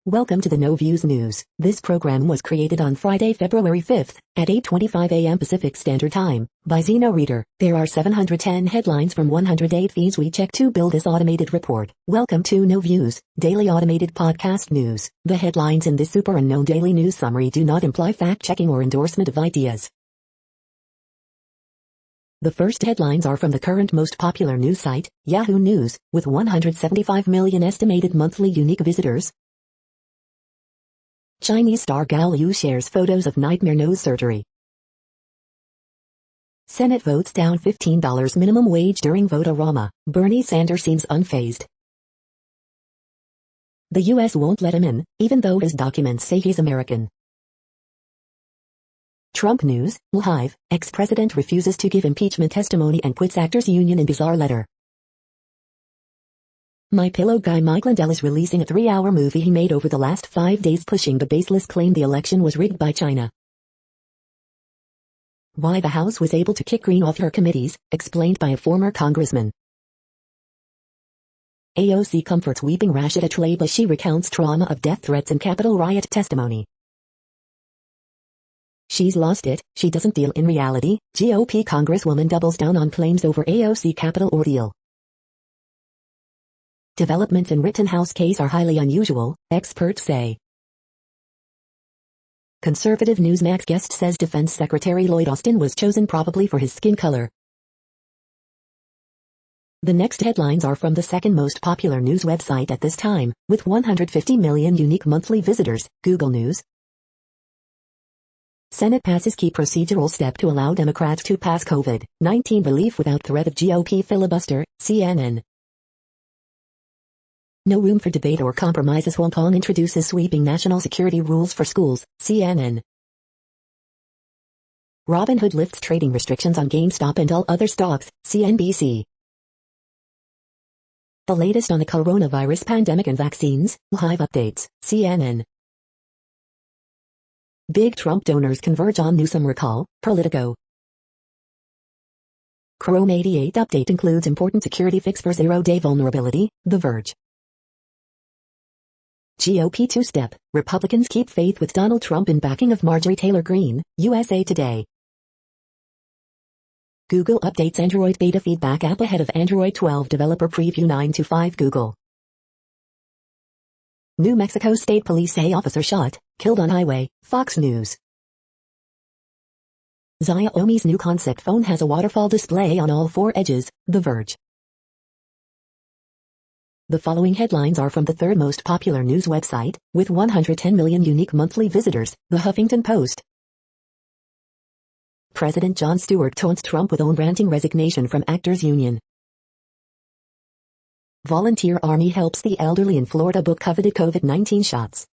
Welcome to the No Views News. This program was created on Friday, February 5th, at 8:25 a.m. Pacific Standard Time, by Zeno Reader. There are 710 headlines from 108 feeds we check to build this automated report. Welcome to No Views, daily automated podcast news. The headlines in this super unknown daily news summary do not imply fact-checking or endorsement of ideas. The first headlines are from the current most popular news site, Yahoo News, with 175 million estimated monthly unique visitors. Chinese star Gao Yu shares photos of nightmare nose surgery. Senate votes down $15 minimum wage during vote-a-rama. Bernie Sanders seems unfazed. The U.S. won't let him in, even though his documents say he's American. Trump news, live, ex-president refuses to give impeachment testimony and quits actors union in bizarre letter. My Pillow guy Mike Lindell is releasing a 3-hour movie he made over the last 5 days pushing the baseless claim the election was rigged by China. Why the House was able to kick Green off her committees, explained by a former congressman. AOC comforts weeping Rashida Tlaib as she recounts trauma of death threats and Capitol riot testimony. She's lost it, she doesn't deal in reality. GOP congresswoman doubles down on claims over AOC Capitol ordeal. Developments in Rittenhouse case are highly unusual, experts say. Conservative Newsmax guest says Defense Secretary Lloyd Austin was chosen probably for his skin color. The next headlines are from the second most popular news website at this time, with 150 million unique monthly visitors, Google News. Senate passes key procedural step to allow Democrats to pass COVID-19 relief without threat of GOP filibuster, CNN. No room for debate or compromise as Hong Kong introduces sweeping national security rules for schools, CNN. Robinhood lifts trading restrictions on GameStop and all other stocks, CNBC. The latest on the coronavirus pandemic and vaccines, live updates, CNN. Big Trump donors converge on Newsom recall, Politico. Chrome 88 update includes important security fix for zero-day vulnerability, The Verge. GOP two-step, Republicans keep faith with Donald Trump in backing of Marjorie Taylor Greene, USA Today. Google updates Android beta feedback app ahead of Android 12 developer preview 9 to 5 Google. New Mexico State Police say officer shot, killed on highway, Fox News. Xiaomi's new concept phone has a waterfall display on all 4 edges, The Verge. The following headlines are from the third most popular news website, with 110 million unique monthly visitors, The Huffington Post. President Jon Stewart taunts Trump with own granting resignation from actors union. Volunteer Army helps the elderly in Florida book coveted COVID-19 shots.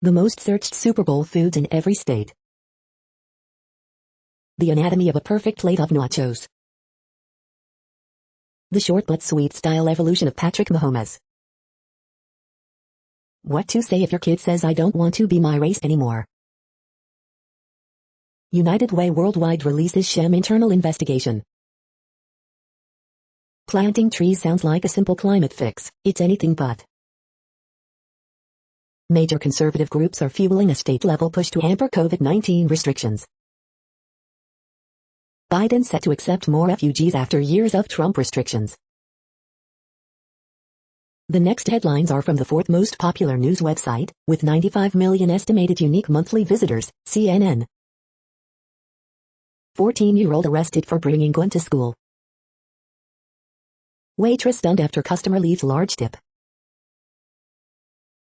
The most searched Super Bowl foods in every state. The anatomy of a perfect plate of nachos. The short but sweet style evolution of Patrick Mahomes. What to say if your kid says I don't want to be my race anymore. United Way Worldwide releases Shem internal investigation. Planting trees sounds like a simple climate fix, it's anything but. Major conservative groups are fueling a state-level push to hamper COVID-19 restrictions. Biden set to accept more refugees after years of Trump restrictions. The next headlines are from the fourth most popular news website, with 95 million estimated unique monthly visitors, CNN. 14-year-old arrested for bringing gun to school. Waitress stunned after customer leaves large tip.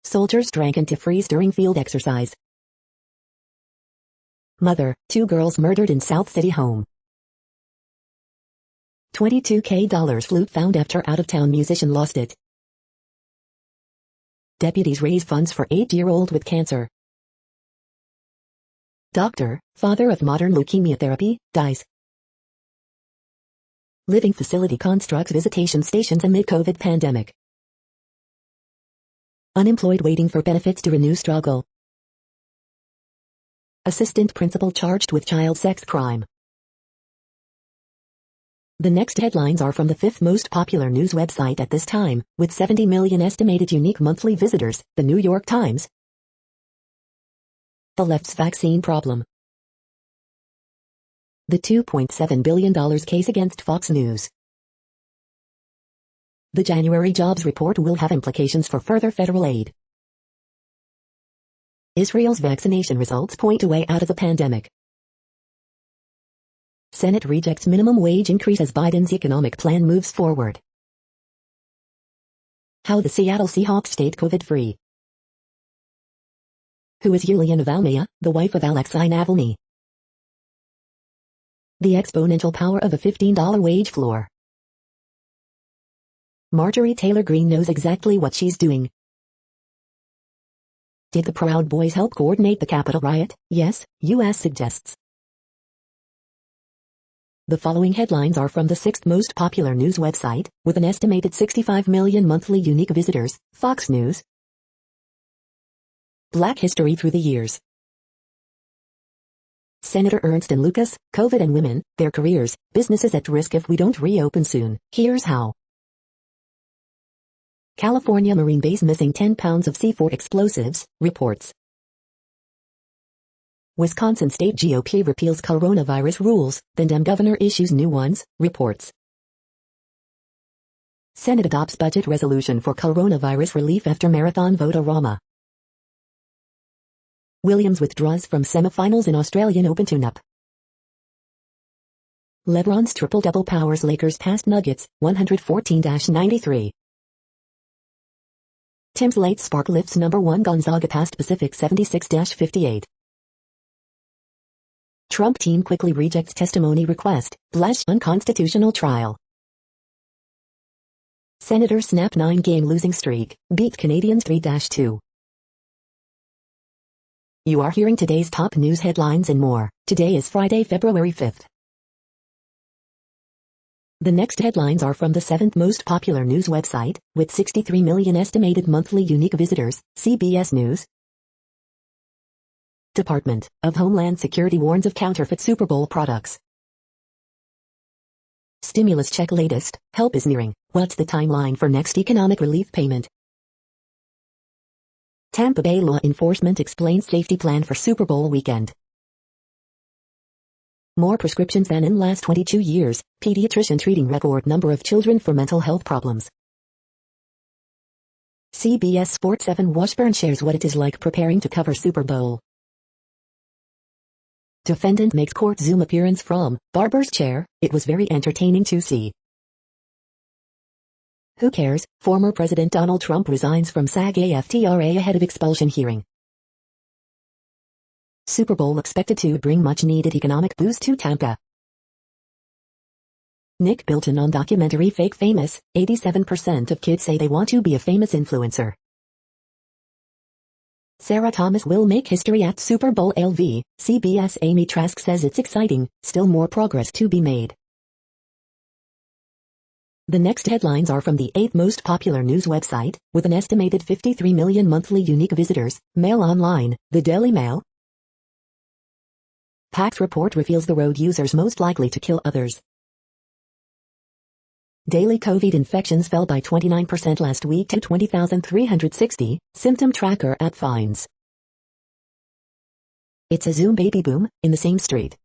Soldiers drank antifreeze during field exercise. Mother, 2 girls murdered in South City home. $22,000 flute found after out-of-town musician lost it. Deputies raise funds for 8-year-old with cancer. Doctor, father of modern leukemia therapy, dies. Living facility constructs visitation stations amid COVID pandemic. Unemployed waiting for benefits to renew struggle. Assistant principal charged with child sex crime. The next headlines are from the fifth most popular news website at this time, with 70 million estimated unique monthly visitors, the New York Times. The left's vaccine problem. The $2.7 billion case against Fox News. The January jobs report will have implications for further federal aid. Israel's vaccination results point a way out of the pandemic. Senate rejects minimum wage increase as Biden's economic plan moves forward. How the Seattle Seahawks stayed COVID-free. Who is Yulia Navalnaya, the wife of Alexei Navalny? The exponential power of a $15 wage floor. Marjorie Taylor Greene knows exactly what she's doing. Did the Proud Boys help coordinate the Capitol riot? Yes, U.S. suggests. The following headlines are from the sixth most popular news website, with an estimated 65 million monthly unique visitors, Fox News. Black history through the years. Senator Ernst and Lucas, COVID and women, their careers, businesses at risk if we don't reopen soon. Here's how. California Marine Base missing 10 pounds of C4 explosives, reports. Wisconsin State GOP repeals coronavirus rules, then Dem governor issues new ones, reports. Senate adopts budget resolution for coronavirus relief after marathon vote-a-rama. Williams withdraws from semifinals in Australian Open tune-up. LeBron's triple-double powers Lakers past Nuggets, 114-93. Tim's late spark lifts number 1 Gonzaga past Pacific 76-58. Trump team quickly rejects testimony request, Blash unconstitutional trial. Senators snap 9-game losing streak, beat Canadians 3-2. You are hearing today's top news headlines and more. Today is Friday, February 5th. The next headlines are from the seventh most popular news website, with 63 million estimated monthly unique visitors, CBS News. Department of Homeland Security warns of counterfeit Super Bowl products. Stimulus check latest, help is nearing, what's the timeline for next economic relief payment? Tampa Bay law enforcement explains safety plan for Super Bowl weekend. More prescriptions than in last 22 years, pediatrician treating record number of children for mental health problems. CBS Sports 7 Washburn shares what it is like preparing to cover Super Bowl. Defendant makes court Zoom appearance from barber's chair. It was very entertaining to see. Who cares? Former President Donald Trump resigns from SAG-AFTRA ahead of expulsion hearing. Super Bowl expected to bring much-needed economic boost to Tampa. Nick Bilton on documentary Fake Famous, 87% of kids say they want to be a famous influencer. Sarah Thomas will make history at Super Bowl LV, CBS Amy Trask says it's exciting, still more progress to be made. The next headlines are from the eighth most popular news website, with an estimated 53 million monthly unique visitors, Mail Online, the Daily Mail. PAC's report reveals the road users most likely to kill others. Daily COVID infections fell by 29% last week to 20,360, symptom tracker app finds. It's a Zoom baby boom, in the same street.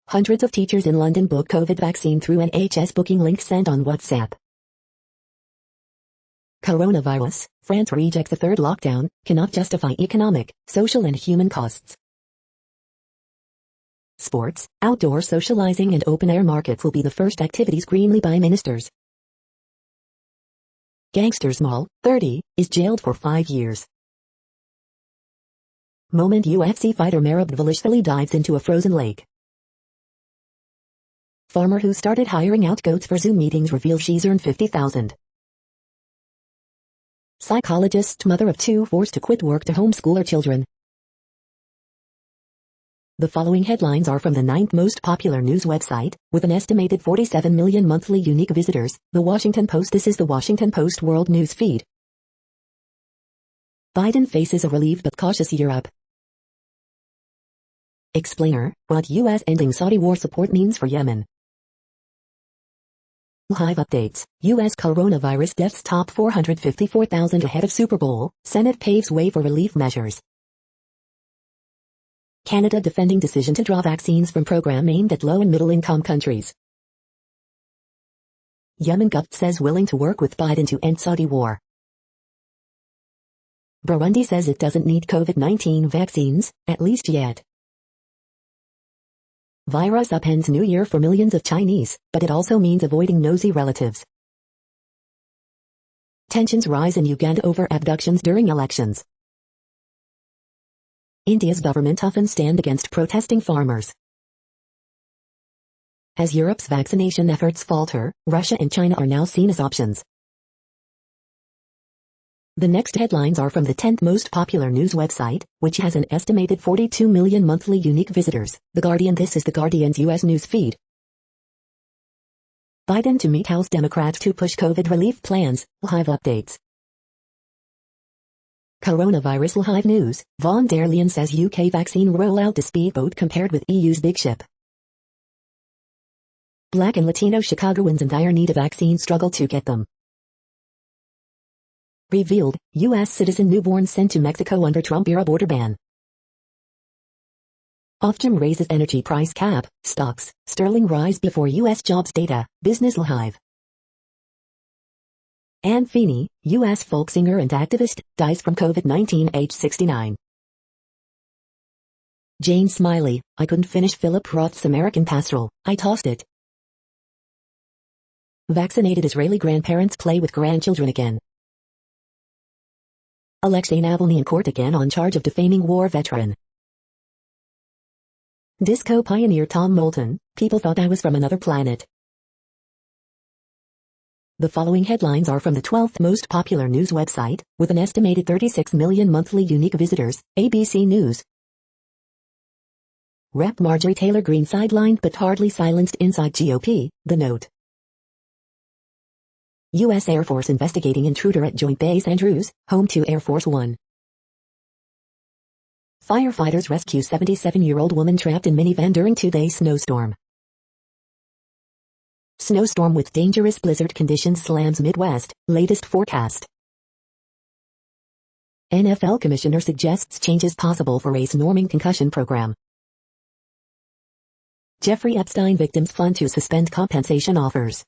Hundreds of teachers in London book COVID vaccine through NHS booking link sent on WhatsApp. Coronavirus, France rejects a third lockdown, cannot justify economic, social and human costs. Sports, outdoor socializing and open-air markets will be the first activities greenly by ministers. Gangsters Mall, 30, is jailed for 5 years. Moment UFC fighter Merab Dvalishvili dives into a frozen lake. Farmer who started hiring out goats for Zoom meetings reveals she's earned $50,000. Psychologist mother of 2 forced to quit work to homeschool her children. The following headlines are from the ninth most popular news website, with an estimated 47 million monthly unique visitors, The Washington Post. This is The Washington Post World News Feed. Biden faces a relieved but cautious Europe. Explainer, what U.S. ending Saudi war support means for Yemen. Live updates. U.S. coronavirus deaths top 454,000 ahead of Super Bowl. Senate paves way for relief measures. Canada defending decision to draw vaccines from program aimed at low and middle-income countries. Yemen government says willing to work with Biden to end Saudi war. Burundi says it doesn't need COVID-19 vaccines, at least yet. Virus upends New Year for millions of Chinese, but it also means avoiding nosy relatives. Tensions rise in Uganda over abductions during elections. India's government toughens stand against protesting farmers. As Europe's vaccination efforts falter, Russia and China are now seen as options. The next headlines are from the 10th most popular news website, which has an estimated 42 million monthly unique visitors. The Guardian. This is The Guardian's U.S. news feed. Biden to meet House Democrats to push COVID relief plans. Live updates. Coronavirus. Live news. Von der Leyen says UK vaccine rollout to speedboat compared with EU's big ship. Black and Latino Chicagoans in dire need of vaccine struggle to get them. Revealed, U.S. citizen newborn sent to Mexico under Trump-era border ban. Ofgem raises energy price cap, stocks, sterling rise before U.S. jobs data, Business. Live. Anne Feeney, U.S. folk singer and activist, dies from COVID-19 age 69. Jane Smiley, I couldn't finish Philip Roth's American Pastoral, I tossed it. Vaccinated Israeli grandparents play with grandchildren again. Alexei Navalny in court again on charge of defaming war veteran. Disco pioneer Tom Moulton, people thought I was from another planet. The following headlines are from the 12th most popular news website, with an estimated 36 million monthly unique visitors, ABC News. Rep. Marjorie Taylor Greene sidelined but hardly silenced inside GOP, The Note. U.S. Air Force investigating intruder at Joint Base Andrews, home to Air Force One. Firefighters rescue 77-year-old woman trapped in minivan during two-day snowstorm. Snowstorm with dangerous blizzard conditions slams Midwest, latest forecast. NFL commissioner suggests changes possible for race-norming concussion program. Jeffrey Epstein victims fund to suspend compensation offers.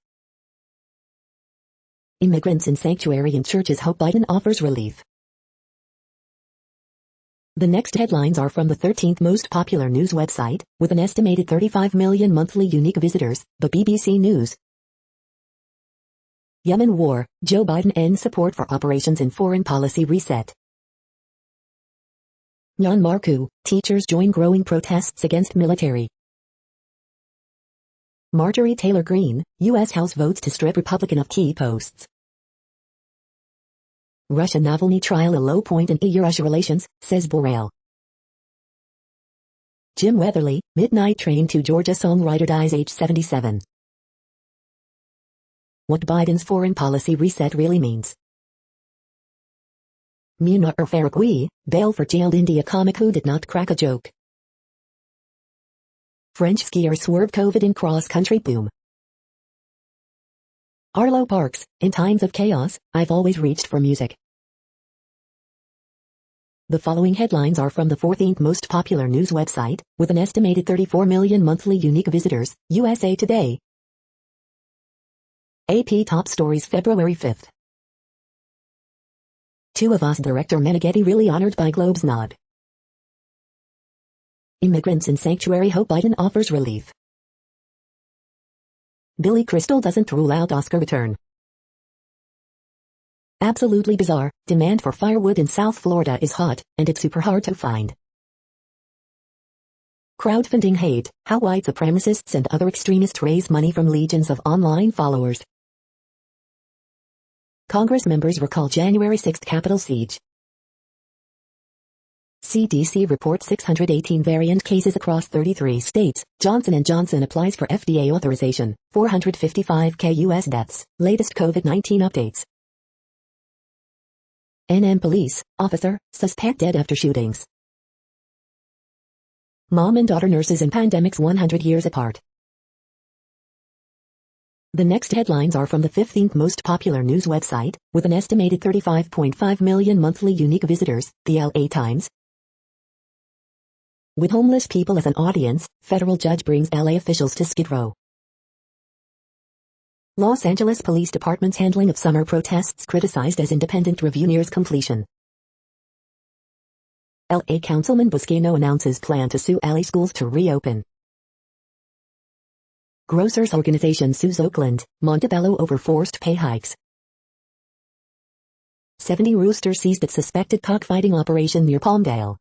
Immigrants in sanctuary and churches hope Biden offers relief. The next headlines are from the 13th most popular news website, with an estimated 35 million monthly unique visitors, the BBC News. Yemen war, Joe Biden ends support for operations in foreign policy reset. Myanmar coup, teachers join growing protests against military. Marjorie Taylor Greene, U.S. House votes to strip Republican of key posts. Russia Navalny trial a low point in EU-Russia relations, says Borrell. Jim Weatherly, midnight train to Georgia songwriter dies age 77. What Biden's foreign policy reset really means. Munir Faruqui, bail for jailed India comic who did not crack a joke. French skier swerve COVID in cross-country boom. Arlo Parks, in times of chaos, I've always reached for music. The following headlines are from the 14th most popular news website, with an estimated 34 million monthly unique visitors, USA Today. AP top stories February 5th. Two of Us director Meneghetti really honored by Globe's nod. Immigrants in sanctuary hope Biden offers relief. Billy Crystal doesn't rule out Oscar return. Absolutely bizarre, demand for firewood in South Florida is hot, and it's super hard to find. Crowdfunding hate, how white supremacists and other extremists raise money from legions of online followers. Congress members recall January 6 Capitol siege. CDC reports 618 variant cases across 33 states. Johnson & Johnson applies for FDA authorization. 455K U.S. deaths. Latest COVID-19 updates. NM police officer suspect dead after shootings. Mom and daughter nurses in pandemics 100 years apart. The next headlines are from the 15th most popular news website, with an estimated 35.5 million monthly unique visitors, the LA Times. With homeless people as an audience, federal judge brings LA officials to Skid Row. Los Angeles Police Department's handling of summer protests criticized as independent review nears completion. LA Councilman Buscaino announces plan to sue LA schools to reopen. Grocers Organization sues Oakland, Montebello over forced pay hikes. 70 roosters seized at suspected cockfighting operation near Palmdale.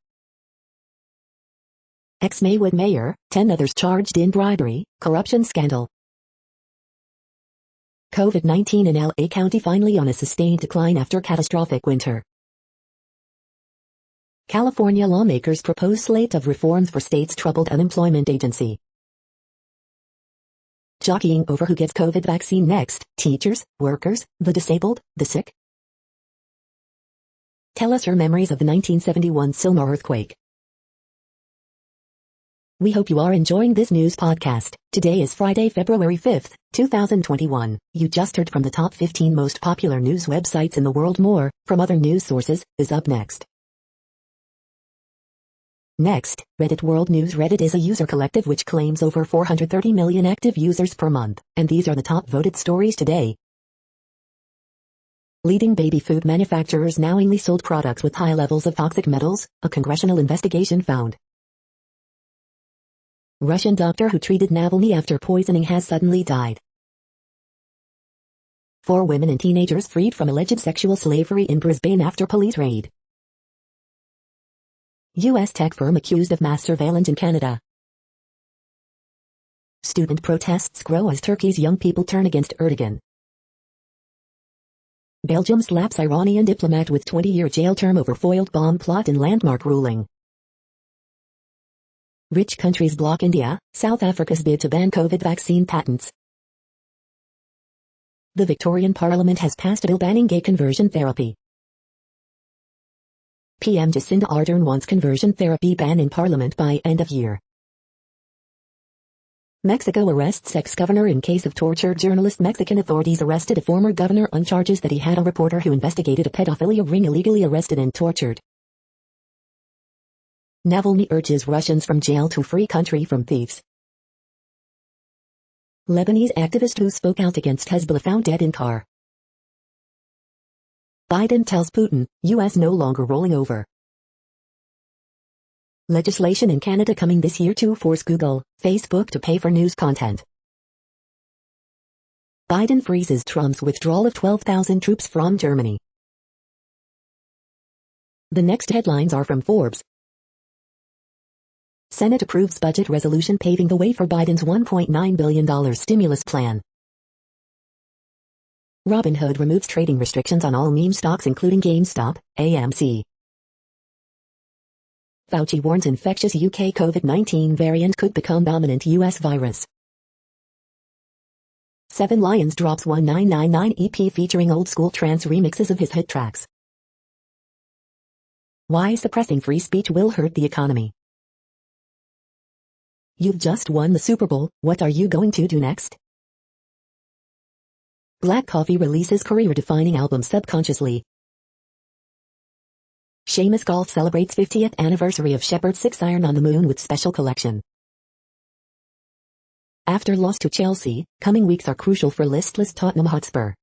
Ex-Maywood mayor, 10 others charged in bribery, corruption scandal. COVID-19 in LA County finally on a sustained decline after catastrophic winter. California lawmakers propose slate of reforms for state's troubled unemployment agency. Jockeying over who gets COVID vaccine next, teachers, workers, the disabled, the sick. Tell us your memories of the 1971 Sylmar earthquake. We hope you are enjoying this news podcast. Today is Friday, February 5th, 2021. You just heard from the top 15 most popular news websites in the world. More, from other news sources, is up next. Next, Reddit World News. Reddit is a user collective which claims over 430 million active users per month, and these are the top voted stories today. Leading baby food manufacturers knowingly sold products with high levels of toxic metals, a congressional investigation found. Russian doctor who treated Navalny after poisoning has suddenly died. 4 women and teenagers freed from alleged sexual slavery in Brisbane after police raid. U.S. tech firm accused of mass surveillance in Canada. Student protests grow as Turkey's young people turn against Erdogan. Belgium slaps Iranian diplomat with 20-year jail term over foiled bomb plot in landmark ruling. Rich countries block India, South Africa's bid to ban COVID vaccine patents. The Victorian Parliament has passed a bill banning gay conversion therapy. PM Jacinda Ardern wants conversion therapy ban in Parliament by end of year. Mexico arrests ex-governor in case of tortured journalist. Mexican authorities arrested a former governor on charges that he had a reporter who investigated a pedophilia ring illegally arrested and tortured. Navalny urges Russians from jail to free country from thieves. Lebanese activist who spoke out against Hezbollah found dead in car. Biden tells Putin, U.S. no longer rolling over. Legislation in Canada coming this year to force Google, Facebook to pay for news content. Biden freezes Trump's withdrawal of 12,000 troops from Germany. The next headlines are from Forbes. Senate approves budget resolution paving the way for Biden's $1.9 billion stimulus plan. Robinhood removes trading restrictions on all meme stocks including GameStop, AMC. Fauci warns infectious UK COVID-19 variant could become dominant US virus. 7 Lions drops 1999 EP featuring old school trance remixes of his hit tracks. Why suppressing free speech will hurt the economy. You've just won the Super Bowl, what are you going to do next? Black Coffee releases career-defining album Subconsciously. Seamus Golf celebrates 50th anniversary of Shepherd's 6-iron on the moon with special collection. After loss to Chelsea, coming weeks are crucial for listless Tottenham Hotspur.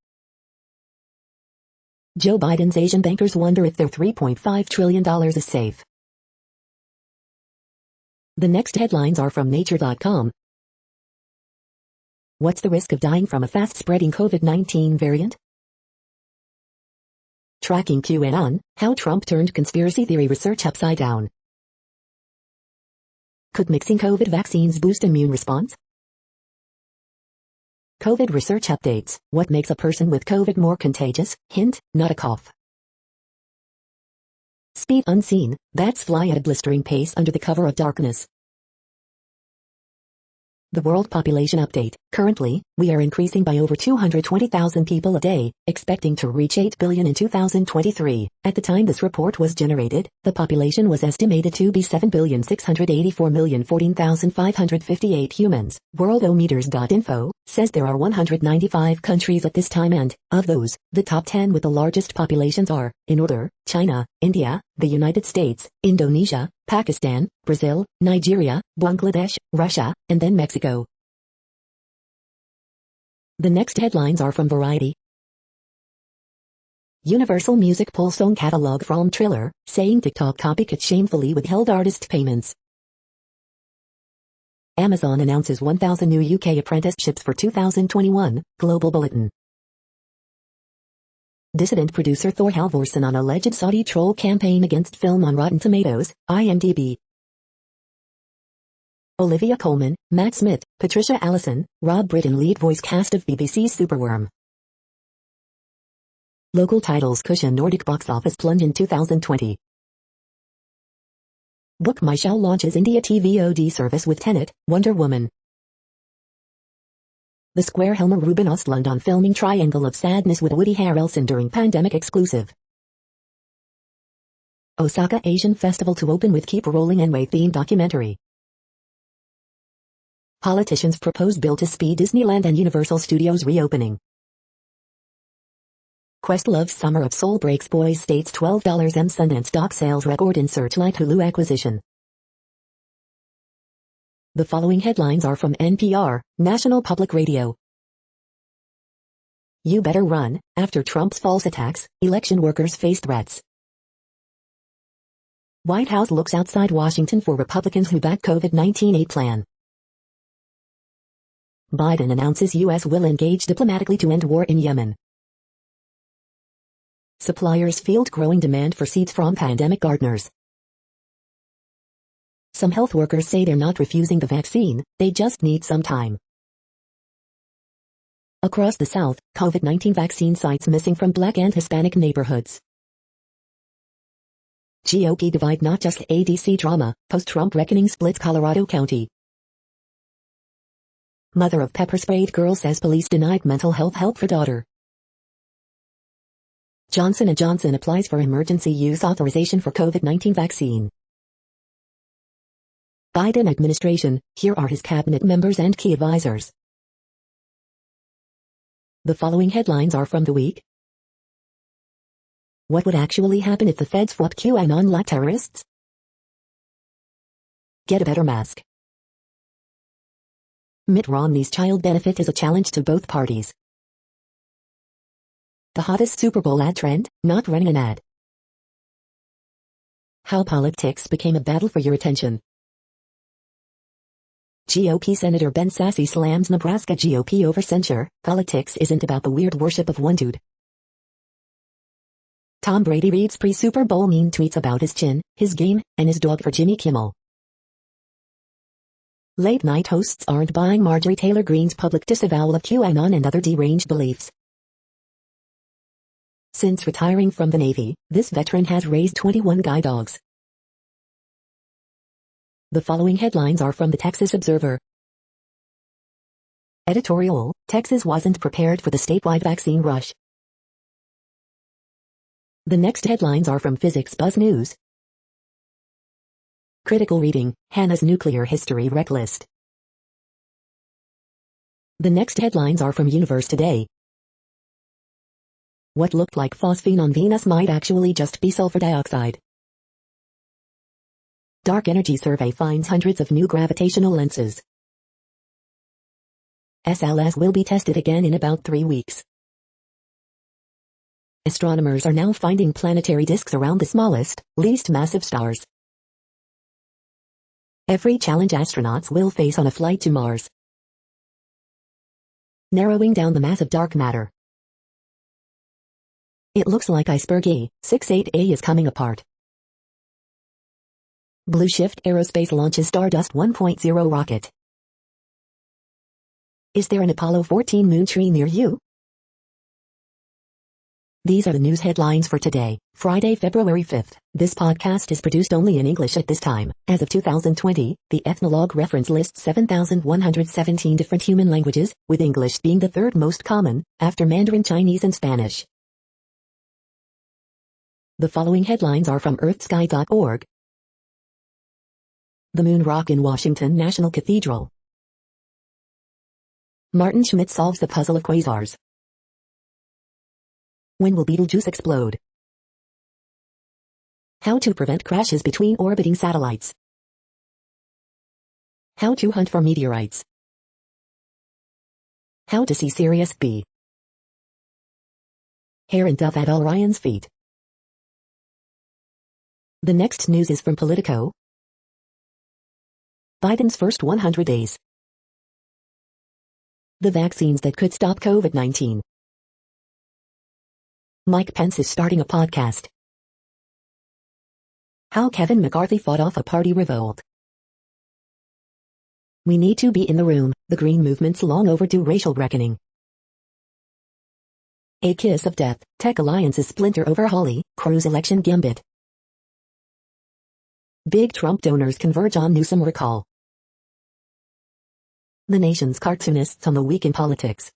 Joe Biden's Asian bankers wonder if their $3.5 trillion is safe. The next headlines are from Nature.com. What's the risk of dying from a fast-spreading COVID-19 variant? Tracking QAnon, how Trump turned conspiracy theory research upside down. Could mixing COVID vaccines boost immune response? COVID research updates, what makes a person with COVID more contagious? Hint, not a cough. Speed unseen, bats fly at a blistering pace under the cover of darkness. The World Population Update. Currently, we are increasing by over 220,000 people a day, expecting to reach 8 billion in 2023. At the time this report was generated, the population was estimated to be 7,684,014,558 humans. Worldometers.info says there are 195 countries at this time and, of those, the top 10 with the largest populations are, in order, China, India, the United States, Indonesia, Pakistan, Brazil, Nigeria, Bangladesh, Russia, and then Mexico. The next headlines are from Variety. Universal Music pulls song catalog from Triller, saying TikTok copycat shamefully withheld artist payments. Amazon announces 1,000 new UK apprenticeships for 2021, Global Bulletin. Dissident producer Thor Halvorsen on alleged Saudi troll campaign against film on Rotten Tomatoes, IMDb. Olivia Colman, Matt Smith, Patricia Allison, Rob Brydon lead voice cast of BBC's Superworm. Local titles cushion Nordic box office plunge in 2020. Book My Show launches India TV OD service with Tenet, Wonder Woman. The Square Helmer Ruben Östlund on filming Triangle of Sadness with Woody Harrelson during pandemic exclusive. Osaka Asian Festival to open with Keep Rolling Anyway themed documentary. Politicians propose bill to speed Disneyland and Universal Studios reopening. Questlove's Summer of Soul breaks Boys State's $12 M Sundance doc sales record in Searchlight Hulu acquisition. The following headlines are from NPR, National Public Radio. You better run. After Trump's false attacks, election workers face threats. White House looks outside Washington for Republicans who back COVID-19 aid plan. Biden announces U.S. will engage diplomatically to end war in Yemen. Suppliers field growing demand for seeds from pandemic gardeners. Some health workers say they're not refusing the vaccine, they just need some time. Across the South, COVID-19 vaccine sites missing from Black and Hispanic neighborhoods. GOP divide not just ADC drama, post-Trump reckoning splits Colorado County. Mother of pepper-sprayed girl says police denied mental health help for daughter. Johnson & Johnson applies for emergency use authorization for COVID-19 vaccine. Biden administration, here are his cabinet members and key advisors. The following headlines are from The Week. What would actually happen if the feds fought QAnon like terrorists? Get a better mask. Mitt Romney's child benefit is a challenge to both parties. The hottest Super Bowl ad trend, not running an ad. How politics became a battle for your attention. GOP Senator Ben Sasse slams Nebraska GOP over censure. Politics isn't about the weird worship of one dude. Tom Brady reads pre-Super Bowl mean tweets about his chin, his game, and his dog for Jimmy Kimmel. Late night hosts aren't buying Marjorie Taylor Greene's public disavowal of QAnon and other deranged beliefs. Since retiring from the Navy, this veteran has raised 21 guide dogs. The following headlines are from the Texas Observer. Editorial, Texas wasn't prepared for the statewide vaccine rush. The next headlines are from Physics Buzz News. Critical reading, Hannah's Nuclear History Wreck List. The next headlines are from Universe Today. What looked like phosphine on Venus might actually just be sulfur dioxide. Dark Energy Survey finds hundreds of new gravitational lenses. SLS will be tested again in about 3 weeks. Astronomers are now finding planetary disks around the smallest, least massive stars. Every challenge astronauts will face on a flight to Mars. Narrowing down the mass of dark matter. It looks like iceberg E68A is coming apart. Blue Shift Aerospace launches Stardust 1.0 rocket. Is there an Apollo 14 moon tree near you? These are the news headlines for today, Friday, February 5th. This podcast is produced only in English at this time. As of 2020, the Ethnologue reference lists 7,117 different human languages, with English being the third most common, after Mandarin Chinese and Spanish. The following headlines are from earthsky.org. The moon rock in Washington National Cathedral. Martin Schmidt solves the puzzle of quasars. When will Betelgeuse explode? How to prevent crashes between orbiting satellites. How to hunt for meteorites. How to see Sirius B. Hair and dove at Orion's feet. The next news is from Politico. Biden's first 100 days. The vaccines that could stop COVID-19. Mike Pence is starting a podcast. How Kevin McCarthy fought off a party revolt. We need to be in the room, the Green Movement's long overdue racial reckoning. A kiss of death, Tech Alliance's splinter over Hawley, Cruz election gambit. Big Trump donors converge on Newsom recall. The nation's cartoonists on the week in politics.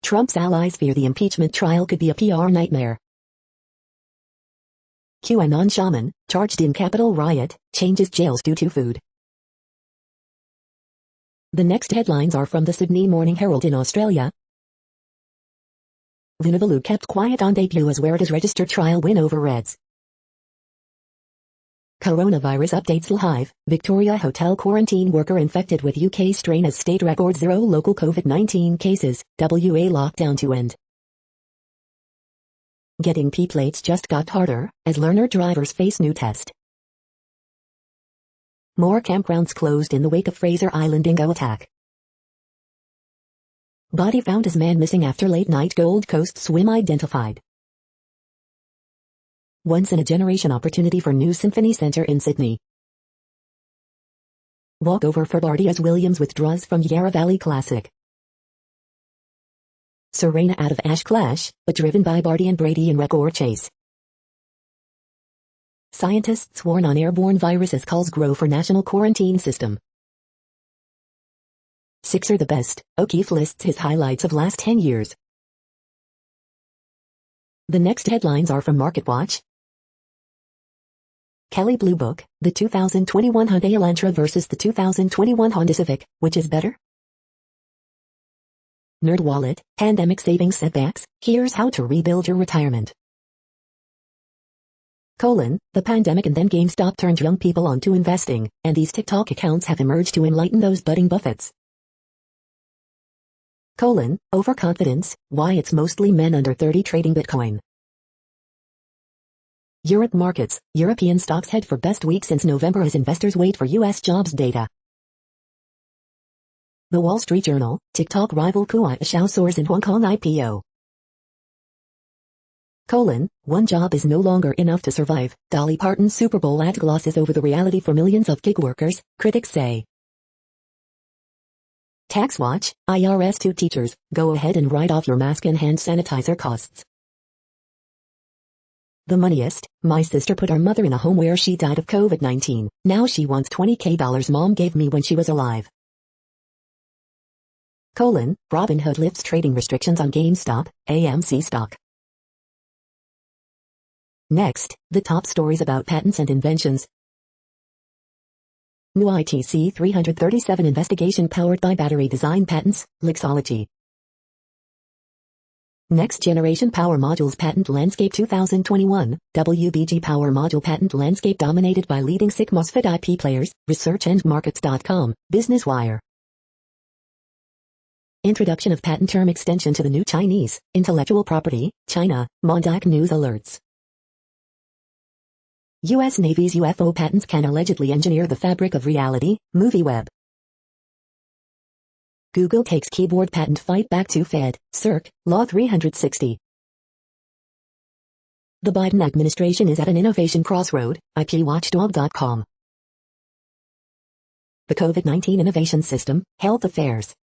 Trump's allies fear the impeachment trial could be a PR nightmare. QAnon shaman, charged in Capitol riot, changes jails due to food. The next headlines are from the Sydney Morning Herald in Australia. Vunivalu kept quiet on debut as Werribee registered trial win over Reds. Coronavirus updates live. Victoria hotel quarantine worker infected with UK strain as state records 0 local COVID-19 cases. WA lockdown to end. Getting P plates just got harder as learner drivers face new test. More campgrounds closed in the wake of Fraser Island dingo attack. Body found as man missing after late night Gold Coast swim identified. Once-in-a-generation opportunity for new Symphony Centre in Sydney. Walkover for Barty as Williams withdraws from Yarra Valley Classic. Serena out of Ash Clash, but driven by Barty and Brady in record chase. Scientists warn on airborne virus as calls grow for national quarantine system. Six are the best. O'Keefe lists his highlights of last 10 years. The next headlines are from MarketWatch. Kelley Blue Book, the 2021 Hyundai Elantra versus the 2021 Honda Civic, which is better? NerdWallet, pandemic savings setbacks, here's how to rebuild your retirement. The pandemic and then GameStop turned young people onto investing, and these TikTok accounts have emerged to enlighten those budding Buffetts. Overconfidence, why it's mostly men under 30 trading Bitcoin. Europe markets, European stocks head for best week since November as investors wait for U.S. jobs data. The Wall Street Journal, TikTok rival Kuaishou soars in Hong Kong IPO. One job is no longer enough to survive. Dolly Parton's Super Bowl ad glosses over the reality for millions of gig workers, critics say. Tax Watch, IRS to teachers, go ahead and write off your mask and hand sanitizer costs. The Moneyist, my sister put our mother in a home where she died of COVID-19. Now she wants $20,000 mom gave me when she was alive. Robinhood lifts trading restrictions on GameStop, AMC stock. Next, the top stories about patents and inventions. New ITC 337 investigation powered by battery design patents, Lixology. Next Generation Power Modules Patent Landscape 2021, WBG Power Module Patent Landscape dominated by leading SiC MOSFET IP players, ResearchAndMarkets.com, Business Wire. Introduction of patent term extension to the new Chinese, intellectual property, China, Mondac News alerts. U.S. Navy's UFO patents can allegedly engineer the fabric of reality, MovieWeb. Google takes keyboard patent fight back to Fed, Circ, Law 360. The Biden administration is at an innovation crossroad, IPWatchdog.com. The COVID-19 Innovation System, Health Affairs.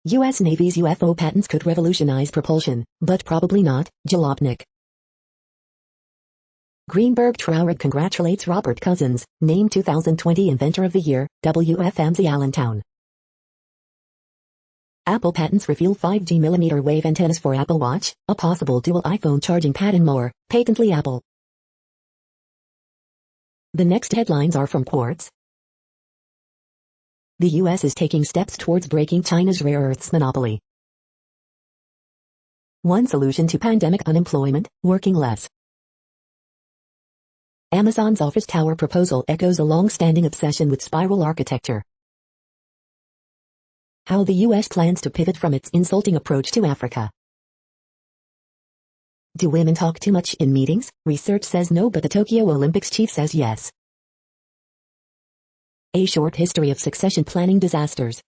U.S. Navy's UFO patents could revolutionize propulsion, but probably not. Jalopnik. Greenberg Traurig congratulates Robert Cousins, named 2020 Inventor of the Year, WFMZ Allentown. Apple patents reveal 5G millimeter wave antennas for Apple Watch, a possible dual iPhone charging pad and more. Patently Apple. The next headlines are from Quartz. The U.S. is taking steps towards breaking China's rare earths monopoly. One solution to pandemic unemployment, working less. Amazon's office tower proposal echoes a long-standing obsession with spiral architecture. How the U.S. plans to pivot from its insulting approach to Africa. Do women talk too much in meetings? Research says no, but the Tokyo Olympics chief says yes. A short history of succession planning disasters.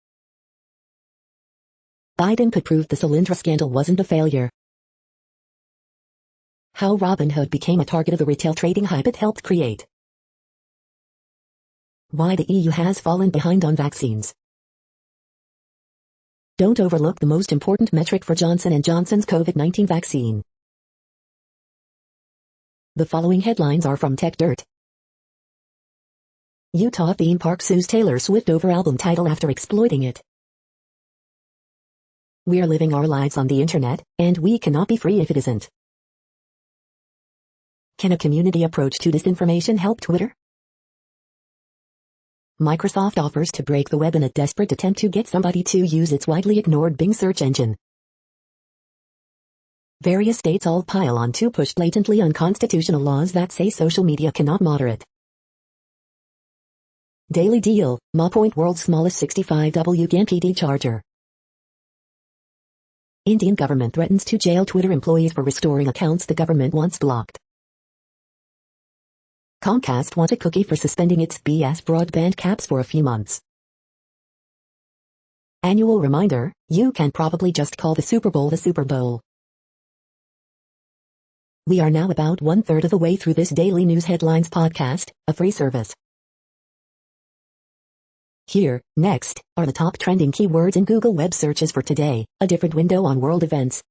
Biden could prove the Solyndra scandal wasn't a failure. How Robinhood became a target of the retail trading hype it helped create. Why the EU has fallen behind on vaccines. Don't overlook the most important metric for Johnson & Johnson's COVID-19 vaccine. The following headlines are from Tech Dirt. Utah theme park sues Taylor Swift over album title after exploiting it. We're living our lives on the internet, and we cannot be free if it isn't. Can a community approach to disinformation help Twitter? Microsoft offers to break the web in a desperate attempt to get somebody to use its widely ignored Bing search engine. Various states all pile on to push blatantly unconstitutional laws that say social media cannot moderate. Daily Deal, MaPoint world's smallest 65W GaN charger. Indian government threatens to jail Twitter employees for restoring accounts the government once blocked. Comcast wants a cookie for suspending its BS broadband caps for a few months. Annual reminder, you can probably just call the Super Bowl the Super Bowl. We are now about 1/3 of the way through this daily news headlines podcast, a free service. Here, next, are the top trending keywords in Google web searches for today, a different window on world events.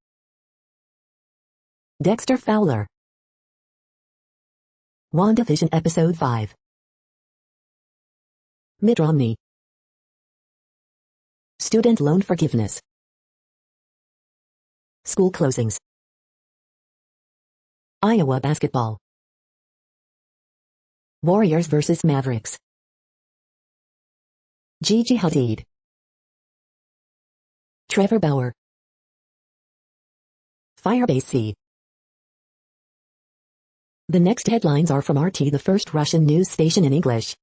Dexter Fowler. WandaVision Episode 5. Mitt Romney. Student loan forgiveness. School closings. Iowa basketball. Warriors vs Mavericks. Gigi Hadid. Trevor Bauer. Firebase C. The next headlines are from RT, the first Russian news station in English.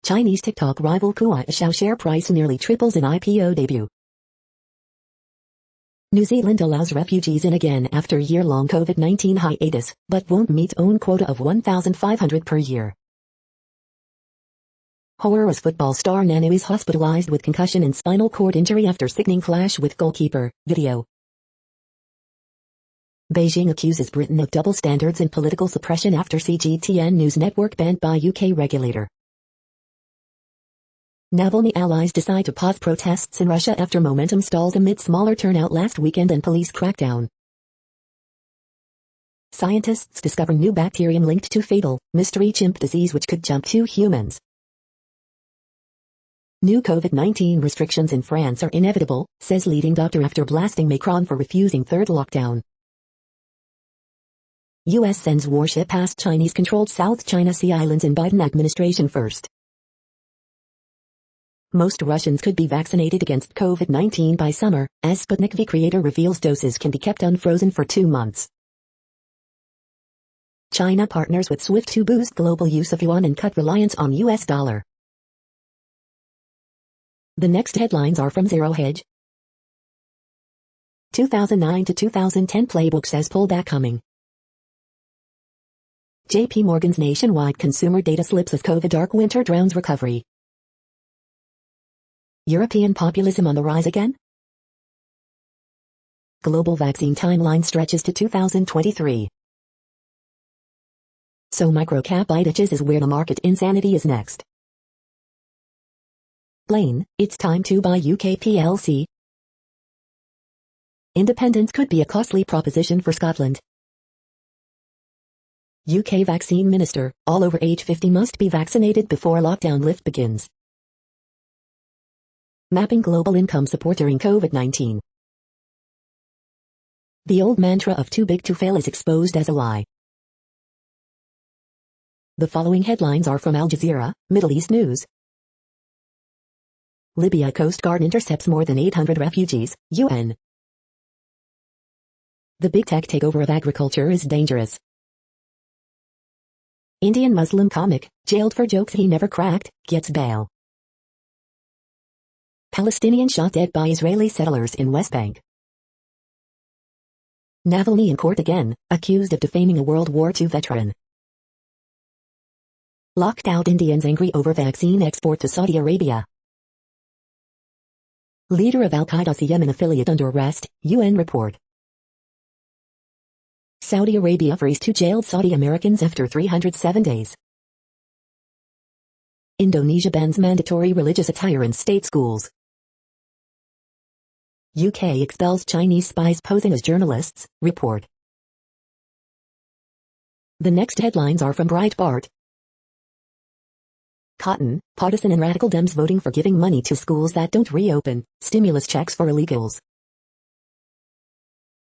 Chinese TikTok rival Kuaishou share price nearly triples in IPO debut. New Zealand allows refugees in again after year-long COVID-19 hiatus, but won't meet own quota of 1,500 per year. Honduras football star Nanu is hospitalized with concussion and spinal cord injury after signaling clash with goalkeeper. Video. Beijing accuses Britain of double standards and political suppression after CGTN News Network banned by UK regulator. Navalny allies decide to pause protests in Russia after momentum stalls amid smaller turnout last weekend and police crackdown. Scientists discover new bacterium linked to fatal, mystery chimp disease which could jump to humans. New COVID-19 restrictions in France are inevitable, says leading doctor after blasting Macron for refusing third lockdown. U.S. sends warship past Chinese-controlled South China Sea islands in Biden administration first. Most Russians could be vaccinated against COVID-19 by summer, as Sputnik V creator reveals doses can be kept unfrozen for 2 months. China partners with SWIFT to boost global use of yuan and cut reliance on U.S. dollar. The next headlines are from Zero Hedge. 2009 to 2010 playbook says pullback coming. JP Morgan's nationwide consumer data slips as COVID dark winter drowns recovery. European populism on the rise again? Global vaccine timeline stretches to 2023. So microcap bite itches is where the market insanity is next. Blaine, it's time to buy UK plc. Independence could be a costly proposition for Scotland. UK vaccine minister, all over age 50 must be vaccinated before lockdown lift begins. Mapping global income support during COVID-19. The old mantra of too big to fail is exposed as a lie. The following headlines are from Al Jazeera, Middle East News. Libya Coast Guard intercepts more than 800 refugees, UN. The big tech takeover of agriculture is dangerous. Indian Muslim comic, jailed for jokes he never cracked, gets bail. Palestinian shot dead by Israeli settlers in West Bank. Navalny in court again, accused of defaming a World War II veteran. Locked out Indians angry over vaccine export to Saudi Arabia. Leader of Al-Qaeda's Yemen affiliate under arrest, UN report. Saudi Arabia frees 2 jailed Saudi Americans after 307 days. Indonesia bans mandatory religious attire in state schools. UK expels Chinese spies posing as journalists, report. The next headlines are from Breitbart. Cotton, partisan and radical Dems voting for giving money to schools that don't reopen, stimulus checks for illegals.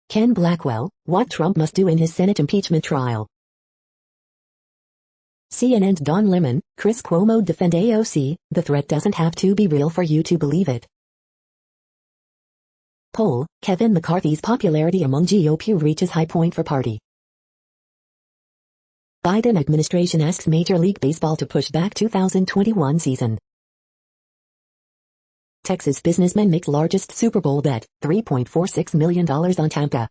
Ken Blackwell, what Trump must do in his Senate impeachment trial. CNN's Don Lemon, Chris Cuomo defend AOC, the threat doesn't have to be real for you to believe it. Poll, Kevin McCarthy's popularity among GOP reaches high point for party. Biden administration asks Major League Baseball to push back 2021 season. Texas businessman makes largest Super Bowl bet, $3.46 million on Tampa.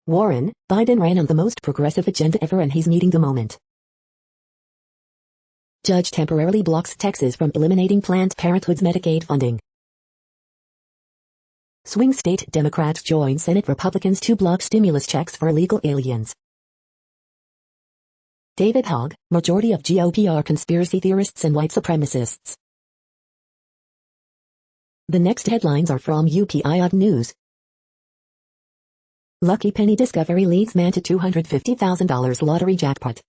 Warren, Biden ran on the most progressive agenda ever and he's meeting the moment. Judge temporarily blocks Texas from eliminating Planned Parenthood's Medicaid funding. Swing state Democrats join Senate Republicans to block stimulus checks for illegal aliens. David Hogg, majority of GOP are conspiracy theorists and white supremacists. The next headlines are from UPI News. Lucky penny discovery leads man to $250,000 lottery jackpot.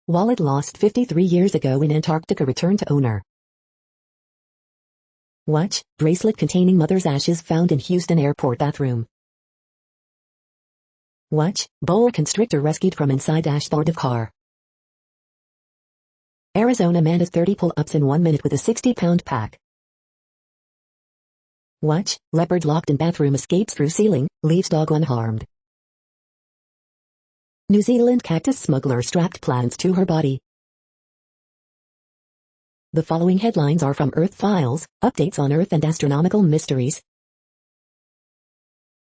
Wallet lost 53 years ago in Antarctica returned to owner. Watch, bracelet containing mother's ashes found in Houston airport bathroom. Watch, boa constrictor rescued from inside dashboard of car. Arizona man does 30 pull-ups in 1 minute with a 60-pound pack. Watch, leopard locked in bathroom escapes through ceiling, leaves dog unharmed. New Zealand cactus smuggler strapped plants to her body. The following headlines are from Earth Files, updates on Earth and astronomical mysteries.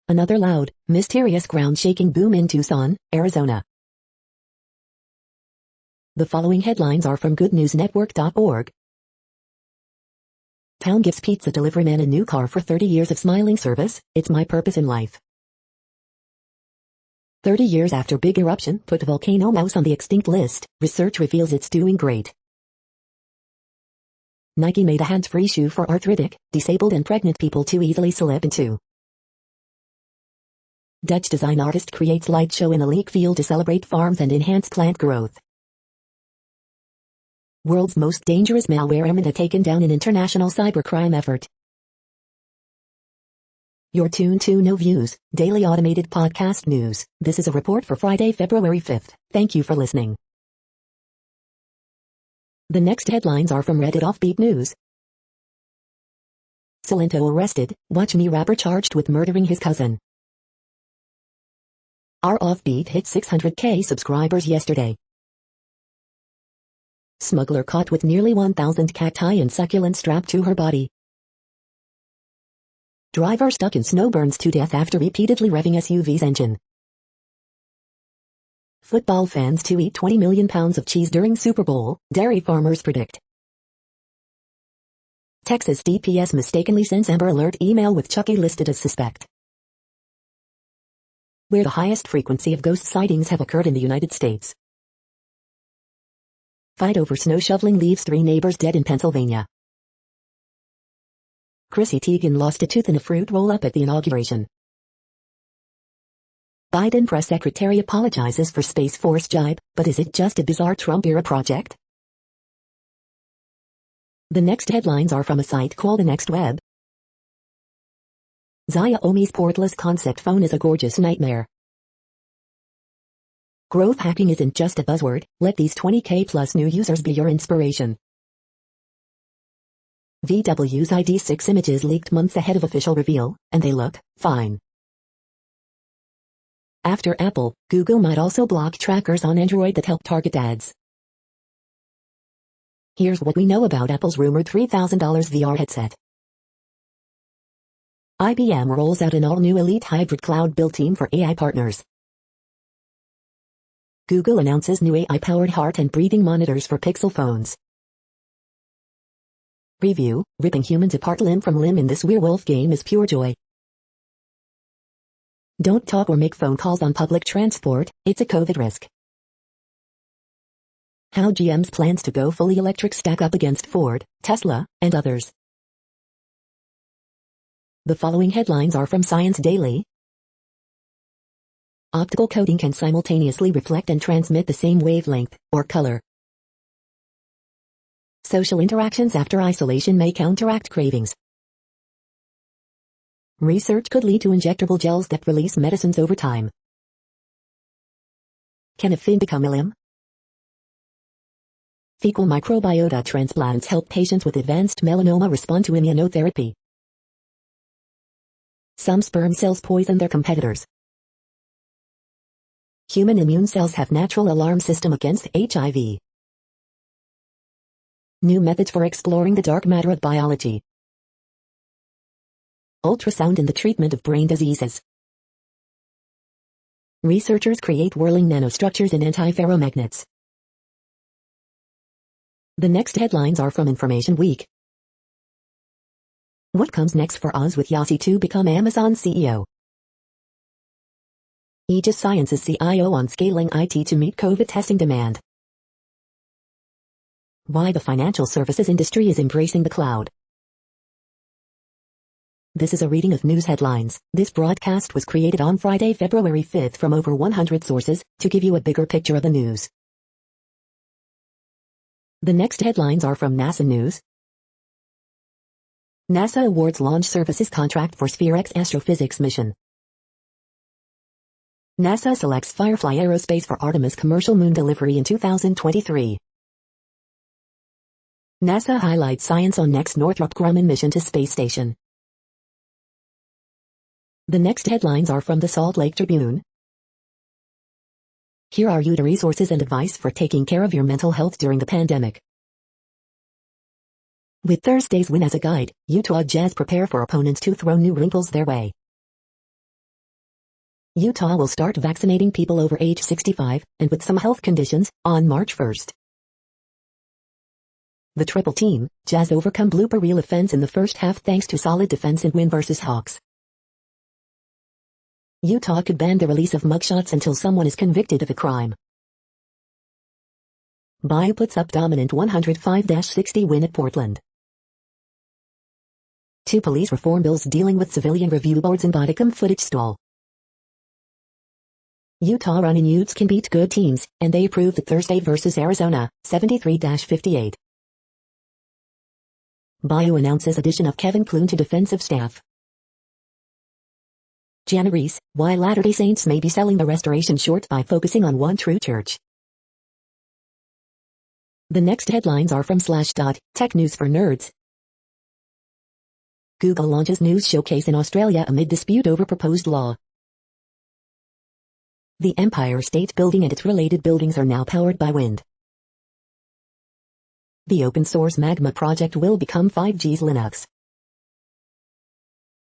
Another loud, mysterious ground-shaking boom in Tucson, Arizona. The following headlines are from goodnewsnetwork.org. Town gives pizza delivery man a new car for 30 years of smiling service, it's my purpose in life. 30 years after big eruption put volcano mouse on the extinct list, research reveals it's doing great. Nike made a hands-free shoe for arthritic, disabled and pregnant people to easily slip into. Dutch design artist creates light show in a leek field to celebrate farms and enhance plant growth. World's most dangerous malware emina taken down in international cybercrime effort. You're tuned to No Views, daily automated podcast news. This is a report for Friday, February 5th. Thank you for listening. The next headlines are from Reddit Offbeat News. Cilento arrested, Watch Me rapper charged with murdering his cousin. Our Offbeat hit 600K subscribers yesterday. Smuggler caught with nearly 1,000 cacti and succulents strapped to her body. Driver stuck in snow burns to death after repeatedly revving SUV's engine. Football fans to eat 20 million pounds of cheese during Super Bowl, dairy farmers predict. Texas DPS mistakenly sends Amber Alert email with Chucky listed as suspect. Where the highest frequency of ghost sightings have occurred in the United States. Fight over snow shoveling leaves 3 neighbors dead in Pennsylvania. Chrissy Teigen lost a tooth in a fruit roll-up at the inauguration. Biden press secretary apologizes for Space Force jibe, but is it just a bizarre Trump-era project? The next headlines are from a site called The Next Web. Xiaomi's portless concept phone is a gorgeous nightmare. Growth hacking isn't just a buzzword, let these 20K plus new users be your inspiration. VW's ID6 images leaked months ahead of official reveal, and they look fine. After Apple, Google might also block trackers on Android that help target ads. Here's what we know about Apple's rumored $3,000 VR headset. IBM rolls out an all-new Elite Hybrid Cloud build team for AI partners. Google announces new AI-powered heart and breathing monitors for Pixel phones. Review: ripping humans apart limb from limb in this werewolf game is pure joy. Don't talk or make phone calls on public transport, it's a COVID risk. How GM's plans to go fully electric stack up against Ford, Tesla, and others. The following headlines are from Science Daily. Optical coating can simultaneously reflect and transmit the same wavelength, or color. Social interactions after isolation may counteract cravings. Research could lead to injectable gels that release medicines over time. Can a fin become a limb? Fecal microbiota transplants help patients with advanced melanoma respond to immunotherapy. Some sperm cells poison their competitors. Human immune cells have natural alarm system against HIV. New methods for exploring the dark matter of biology. Ultrasound in the treatment of brain diseases. Researchers create whirling nanostructures in antiferromagnets. The next headlines are from Information Week. What comes next for Oz with Yossi to become Amazon's CEO? Aegis Sciences CIO on scaling IT to meet COVID testing demand. Why the financial services industry is embracing the cloud. This is a reading of news headlines. This broadcast was created on Friday, February 5th from over 100 sources, to give you a bigger picture of the news. The next headlines are from NASA News. NASA awards launch services contract for SphereX astrophysics mission. NASA selects Firefly Aerospace for Artemis commercial moon delivery in 2023. NASA highlights science on next Northrop Grumman mission to space station. The next headlines are from the Salt Lake Tribune. Here are the resources and advice for taking care of your mental health during the pandemic. With Thursday's win as a guide, Utah Jazz prepare for opponents to throw new wrinkles their way. Utah will start vaccinating people over age 65, and with some health conditions, on March 1st. The triple team, Jazz overcome blooper reel offense in the first half thanks to solid defense and win versus Hawks. Utah could ban the release of mugshots until someone is convicted of a crime. Bayou puts up dominant 105-60 win at Portland. 2 police reform bills dealing with civilian review boards and bodycam footage stall. Utah running Utes can beat good teams, and they approved the Thursday versus Arizona, 73-58. Bayou announces addition of Kevin Clune to defensive staff. Jana Reese, why Latter-day Saints may be selling the restoration short by focusing on one true church. The next headlines are from Slashdot, Tech News for Nerds. Google launches news showcase in Australia amid dispute over proposed law. The Empire State Building and its related buildings are now powered by wind. The open-source Magma project will become 5G's Linux.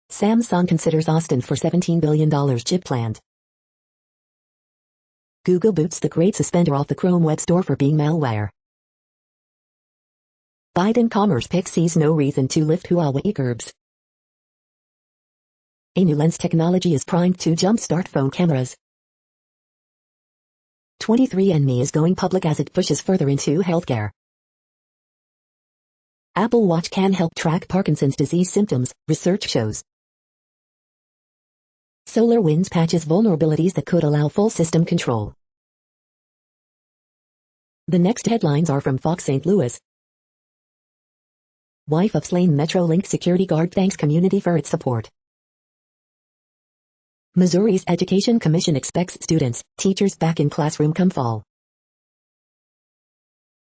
Samsung considers Austin for $17 billion chip plant. Google boots the Great Suspender off the Chrome Web Store for being malware. Biden Commerce Pick sees no reason to lift Huawei curbs. A new lens technology is primed to jumpstart phone cameras. 23andMe is going public as it pushes further into healthcare. Apple Watch can help track Parkinson's disease symptoms, research shows. SolarWinds patches vulnerabilities that could allow full system control. The next headlines are from Fox St. Louis. Wife of slain Metrolink security guard thanks community for its support. Missouri's Education Commission expects students, teachers back in classroom come fall.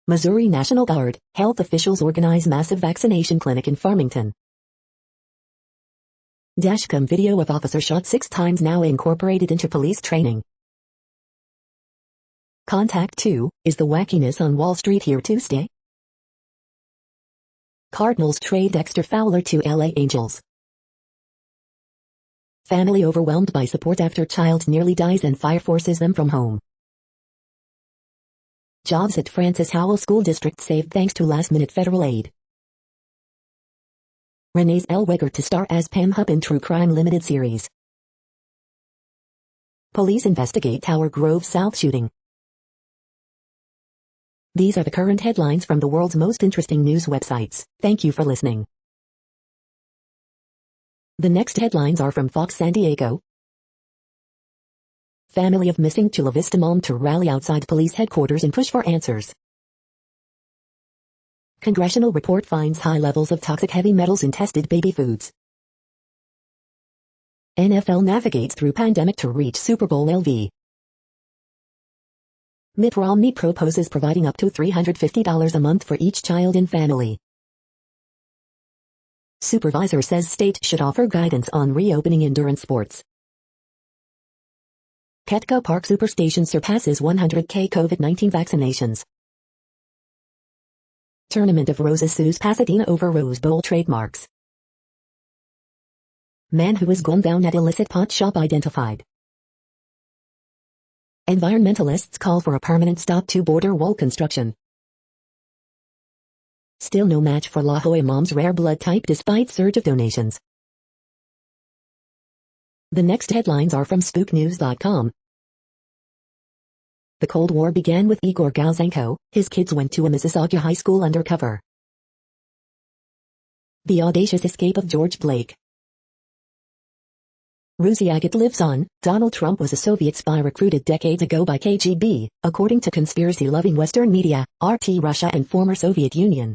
Missouri National Guard, health officials organize massive vaccination clinic in Farmington. Dashcam video of officer shot 6 times now incorporated into police training. Contact 2, is the wackiness on Wall Street here to stay? Cardinals trade Dexter Fowler to LA Angels. Family overwhelmed by support after child nearly dies and fire forces them from home. Jobs at Francis Howell School District saved thanks to last-minute federal aid. Renee Zellweger to star as Pam Hupp in True Crime Limited series. Police investigate Tower Grove South shooting. These are the current headlines from the world's most interesting news websites. Thank you for listening. The next headlines are from Fox San Diego. Family of missing Chula Vista mom to rally outside police headquarters and push for answers. Congressional report finds high levels of toxic heavy metals in tested baby foods. NFL navigates through pandemic to reach Super Bowl LV. Mitt Romney proposes providing up to $350 a month for each child in family. Supervisor says state should offer guidance on reopening endurance sports. Petco Park Superstation surpasses 100K COVID-19 vaccinations. Tournament of Roses sues Pasadena over Rose Bowl trademarks. Man who was gunned down at illicit pot shop identified. Environmentalists call for a permanent stop to border wall construction. Still no match for La Jolla mom's rare blood type despite surge of donations. The next headlines are from SpookNews.com. The Cold War began with Igor Galzenko. His kids went to a Mississauga high school undercover. The audacious escape of George Blake. Rusi agate lives on. Donald Trump was a Soviet spy recruited decades ago by KGB, according to conspiracy-loving Western media, RT Russia and former Soviet Union.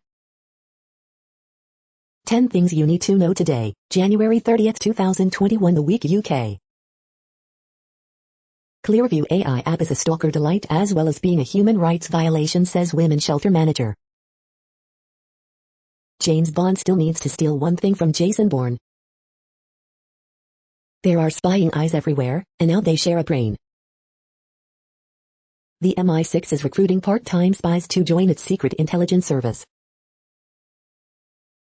10 things you need to know today, January 30, 2021. The Week UK. Clearview AI app is a stalker delight as well as being a human rights violation, says women's shelter manager. James Bond still needs to steal one thing from Jason Bourne. There are spying eyes everywhere, and now they share a brain. The MI6 is recruiting part-time spies to join its secret intelligence service.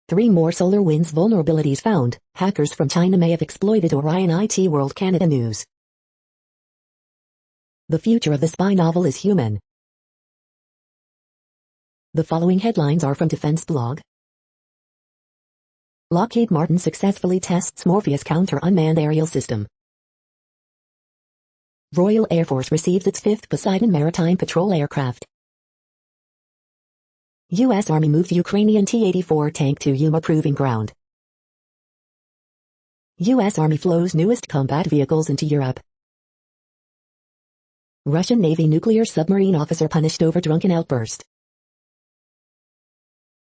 3 more SolarWinds vulnerabilities found. Hackers from China may have exploited Orion. IT World Canada News. The future of the spy novel is human. The following headlines are from Defense Blog. Lockheed Martin successfully tests Morpheus counter-unmanned aerial system. Royal Air Force receives its 5th Poseidon Maritime Patrol aircraft. U.S. Army moves Ukrainian T-84 tank to Yuma Proving Ground. U.S. Army flows newest combat vehicles into Europe. Russian Navy nuclear submarine officer punished over drunken outburst.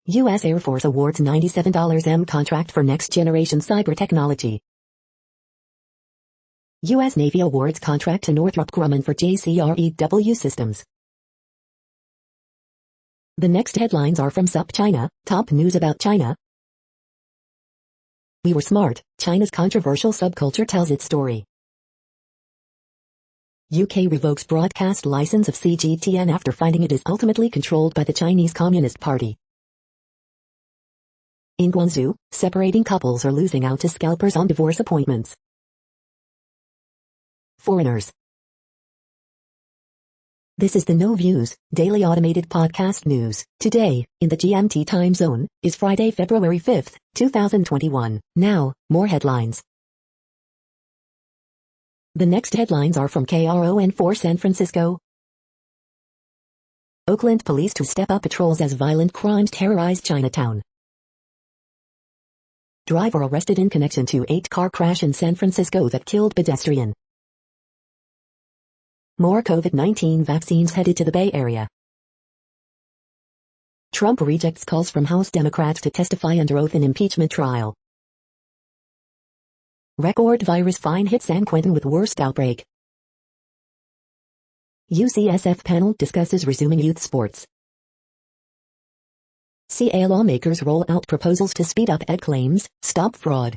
U.S. Air Force awards $97 contract for next-generation cyber technology. U.S. Navy awards contract to Northrop Grumman for JCREW systems. The next headlines are from SupChina. Top news about China. We were smart. China's controversial subculture tells its story. UK revokes broadcast license of CGTN after finding it is ultimately controlled by the Chinese Communist Party. In Guangzhou, separating couples are losing out to scalpers on divorce appointments. Foreigners. This is the No Views, daily automated podcast news. Today, in the GMT time zone, is Friday, February 5, 2021. Now, more headlines. The next headlines are from KRON4 San Francisco. Oakland police to step up patrols as violent crimes terrorize Chinatown. Driver arrested in connection to 8-car crash in San Francisco that killed pedestrian. More COVID-19 vaccines headed to the Bay Area. Trump rejects calls from House Democrats to testify under oath in impeachment trial. Record virus fine hits San Quentin with worst outbreak. UCSF panel discusses resuming youth sports. CA lawmakers roll out proposals to speed up ed claims, stop fraud.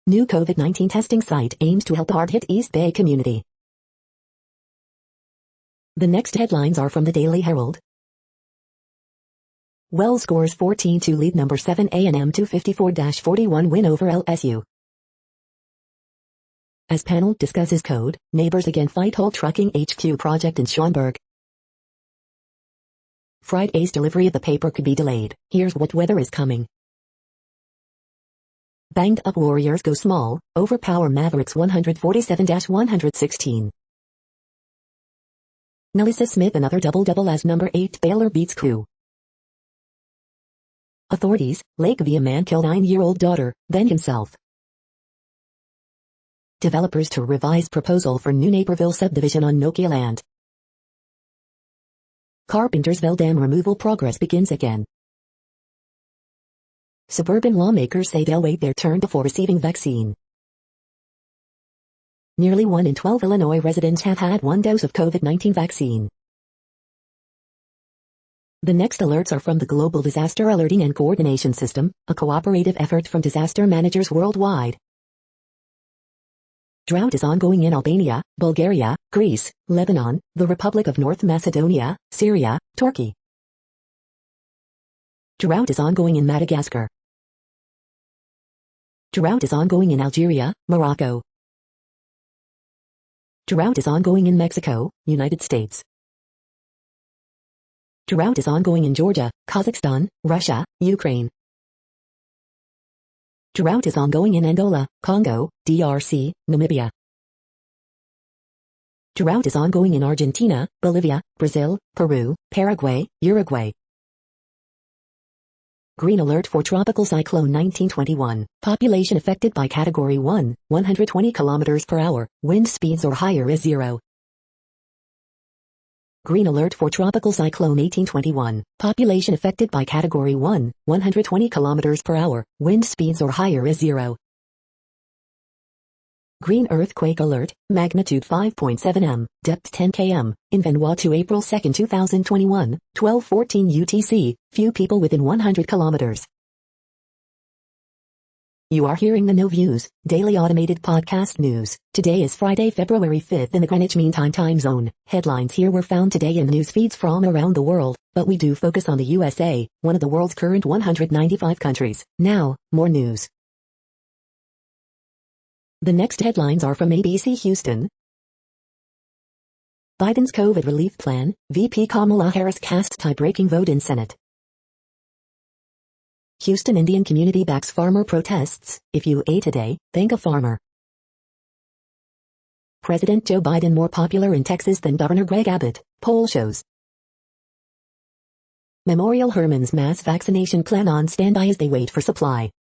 New COVID-19 testing site aims to help hard-hit East Bay community. The next headlines are from the Daily Herald. Wells scores 14-2 lead number 7 A&M 254-41 win over LSU. As panel discusses code, neighbors again fight whole trucking HQ project in Schaumburg. Friday's delivery of the paper could be delayed. Here's what weather is coming. Banged up Warriors go small, overpower Mavericks 147-116. Nelissa Smith another double-double as number 8 Baylor beats Coup. Authorities, Lakeview man killed 9-year-old daughter, then himself. Developers to revise proposal for new Naperville subdivision on Nokia land. Carpentersville Dam removal progress begins again. Suburban lawmakers say they'll wait their turn before receiving vaccine. Nearly 1 in 12 Illinois residents have had one dose of COVID-19 vaccine. The next alerts are from the Global Disaster Alerting and Coordination System, a cooperative effort from disaster managers worldwide. Drought is ongoing in Albania, Bulgaria, Greece, Lebanon, the Republic of North Macedonia, Syria, Turkey. Drought is ongoing in Madagascar. Drought is ongoing in Algeria, Morocco. Drought is ongoing in Mexico, United States. Drought is ongoing in Georgia, Kazakhstan, Russia, Ukraine. Drought is ongoing in Angola, Congo, DRC, Namibia. Drought is ongoing in Argentina, Bolivia, Brazil, Peru, Paraguay, Uruguay. Green alert for Tropical Cyclone 1921. Population affected by Category 1, 120 km per hour, wind speeds or higher is 0. Green alert for Tropical Cyclone 1821. Population affected by Category 1, 120 km per hour, wind speeds or higher is 0. Green earthquake alert, magnitude 5.7 m, depth 10 km, in Vanuatu April 2, 2021, 12:14 UTC, few people within 100 kilometers. You are hearing the No Views, daily automated podcast news. Today is Friday, February 5th in the Greenwich Mean Time zone. Headlines here were found today in news feeds from around the world, but we do focus on the USA, one of the world's current 195 countries. Now, more news. The next headlines are from ABC Houston. Biden's COVID relief plan, VP Kamala Harris casts tie-breaking vote in Senate. Houston Indian community backs farmer protests. If you ate today, thank a farmer. President Joe Biden more popular in Texas than Governor Greg Abbott, poll shows. Memorial Hermann's mass vaccination plan on standby as they wait for supply.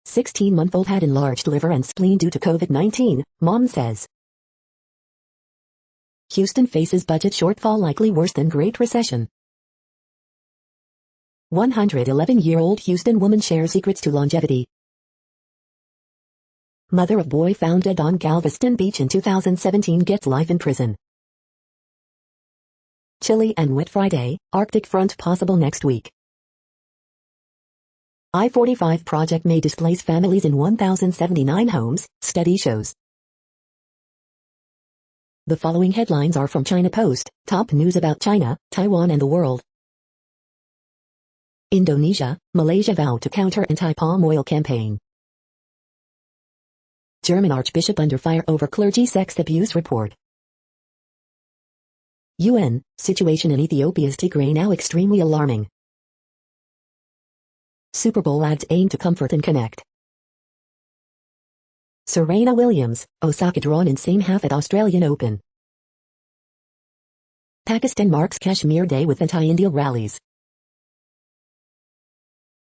16-month-old had enlarged liver and spleen due to COVID-19, mom says. Houston faces budget shortfall likely worse than Great Recession. 111-year-old Houston woman shares secrets to longevity. Mother of boy found dead on Galveston Beach in 2017 gets life in prison. Chilly and wet Friday, Arctic front possible next week. I-45 project may displace families in 1,079 homes, study shows. The following headlines are from China Post, top news about China, Taiwan and the world. Indonesia, Malaysia vow to counter anti-palm oil campaign. German Archbishop under fire over clergy sex abuse report. UN, situation in Ethiopia's Tigray now extremely alarming. Super Bowl ads aim to comfort and connect. Serena Williams, Osaka drawn in same half at Australian Open. Pakistan marks Kashmir Day with anti-India rallies.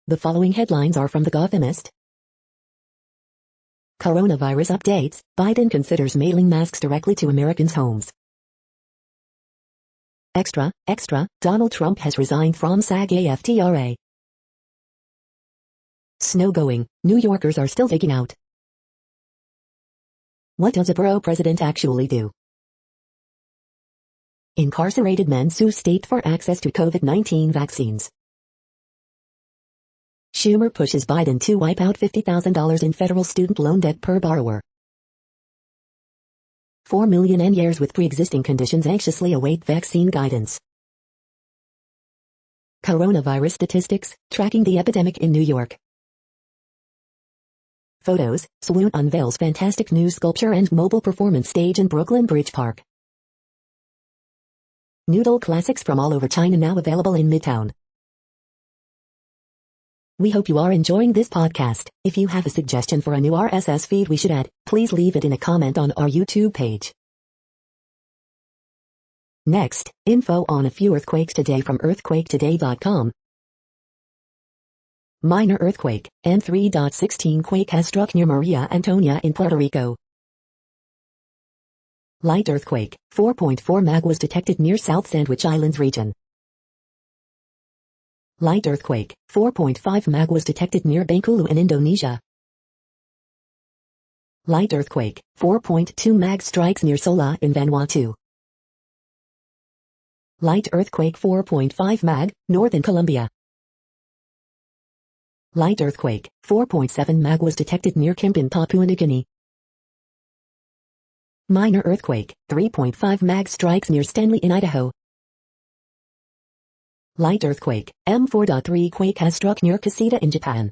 The following headlines are from The Gothamist. Coronavirus updates, Biden considers mailing masks directly to Americans' homes. Extra, Donald Trump has resigned from SAG-AFTRA. Snow going, New Yorkers are still digging out. What does a borough president actually do? Incarcerated men sue state for access to COVID-19 vaccines. Schumer pushes Biden to wipe out $50,000 in federal student loan debt per borrower. 4 million years with pre-existing conditions anxiously await vaccine guidance. Coronavirus statistics, tracking the epidemic in New York. Photos, Swoon unveils fantastic new sculpture and mobile performance stage in Brooklyn Bridge Park. Noodle classics from all over China now available in Midtown. We hope you are enjoying this podcast. If you have a suggestion for a new RSS feed we should add, please leave it in a comment on our YouTube page. Next, info on a few earthquakes today from earthquaketoday.com. Minor earthquake, and 3.16 quake has struck near Maria Antonia in Puerto Rico. Light earthquake, 4.4 mag was detected near South Sandwich Islands region. Light earthquake, 4.5 mag was detected near Bengkulu in Indonesia. Light earthquake, 4.2 mag strikes near Sola in Vanuatu. Light earthquake 4.5 mag, northern Colombia. Light earthquake, 4.7 mag was detected near Kimpin, Papua New Guinea. Minor earthquake, 3.5 mag strikes near Stanley in Idaho. Light earthquake, M4.3 quake has struck near Kasita in Japan.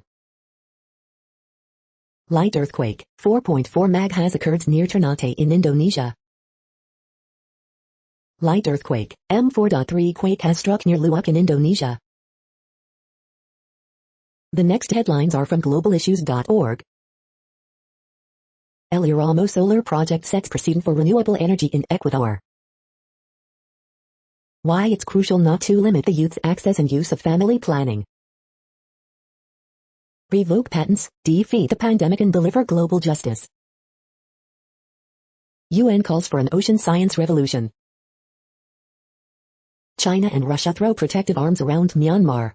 Light earthquake, 4.4 mag has occurred near Ternate in Indonesia. Light earthquake, M4.3 quake has struck near Luwak in Indonesia. The next headlines are from globalissues.org. El Uramo solar project sets precedent for renewable energy in Ecuador. Why it's crucial not to limit the youth's access and use of family planning. Revoke patents, defeat the pandemic and deliver global justice. UN calls for an ocean science revolution. China and Russia throw protective arms around Myanmar.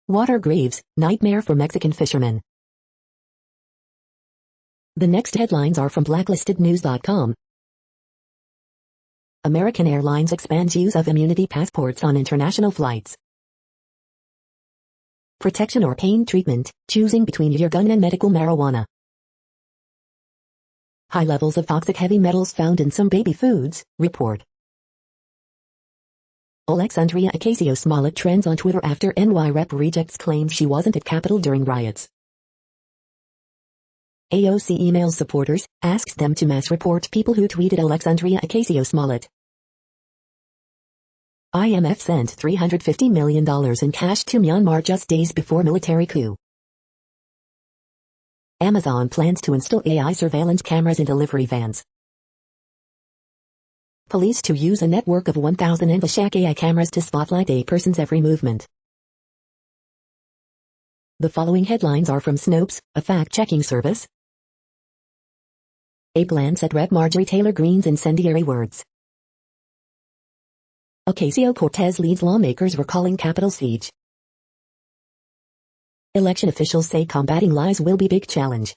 Water graves, nightmare for Mexican fishermen. The next headlines are from blacklistednews.com. American Airlines expands use of immunity passports on international flights. Protection or pain treatment, choosing between your gun and medical marijuana. High levels of toxic heavy metals found in some baby foods, report. Alexandria Ocasio-Smollett trends on Twitter after NY rep rejects claims she wasn't at Capitol during riots. AOC emails supporters, asks them to mass report people who tweeted Alexandria Ocasio-Smollett. IMF sent $350 million in cash to Myanmar just days before military coup. Amazon plans to install AI surveillance cameras in delivery vans. Police to use a network of 1,000 Envashak AI cameras to spotlight a person's every movement. The following headlines are from Snopes, a fact-checking service. A glance at Rep. Marjorie Taylor Greene's incendiary words. Ocasio-Cortez leads lawmakers recalling Capitol siege. Election officials say combating lies will be big challenge.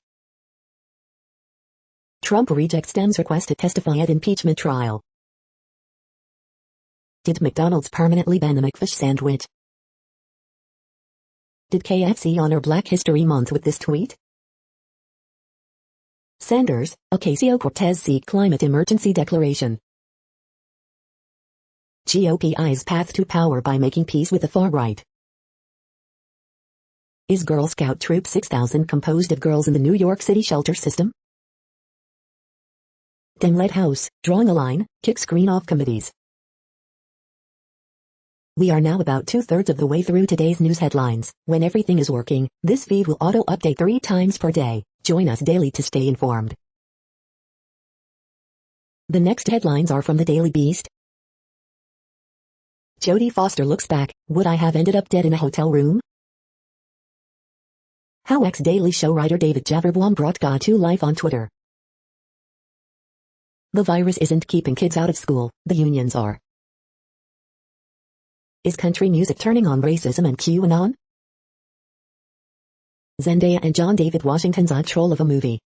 Trump rejects Dems' request to testify at impeachment trial. Did McDonald's permanently ban the McFish sandwich? Did KFC honor Black History Month with this tweet? Sanders, Ocasio-Cortez seek climate emergency declaration. GOP eyes path to power by making peace with the far right. Is Girl Scout Troop 6000 composed of girls in the New York City shelter system? Dem-led House, drawing a line, kick screen off committees. We are now about 2/3 of the way through today's news headlines. When everything is working, this feed will auto-update 3 times per day. Join us daily to stay informed. The next headlines are from the Daily Beast. Jodie Foster looks back, would I have ended up dead in a hotel room? How ex-Daily Show writer David Javerbaum brought God to life on Twitter. The virus isn't keeping kids out of school, the unions are. Is country music turning on racism and QAnon? Zendaya and John David Washington's odd troll of a movie.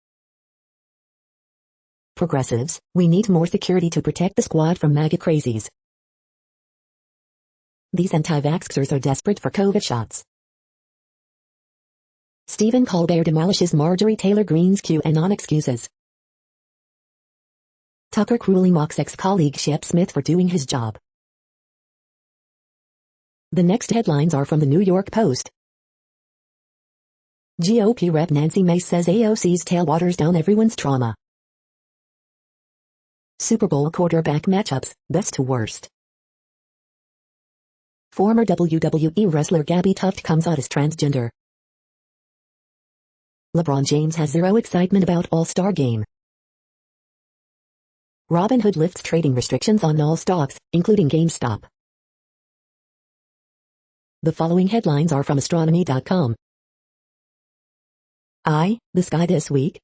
Progressives, we need more security to protect the squad from MAGA crazies. These anti-vaxxers are desperate for COVID shots. Stephen Colbert demolishes Marjorie Taylor Greene's QAnon excuses. Tucker cruelly mocks ex-colleague Shep Smith for doing his job. The next headlines are from the New York Post. GOP Rep Nancy Mace says AOC's tail waters down everyone's trauma. Super Bowl quarterback matchups, best to worst. Former WWE wrestler Gabby Tuft comes out as transgender. LeBron James has zero excitement about All-Star Game. Robinhood lifts trading restrictions on all stocks, including GameStop. The following headlines are from astronomy.com. The sky this week.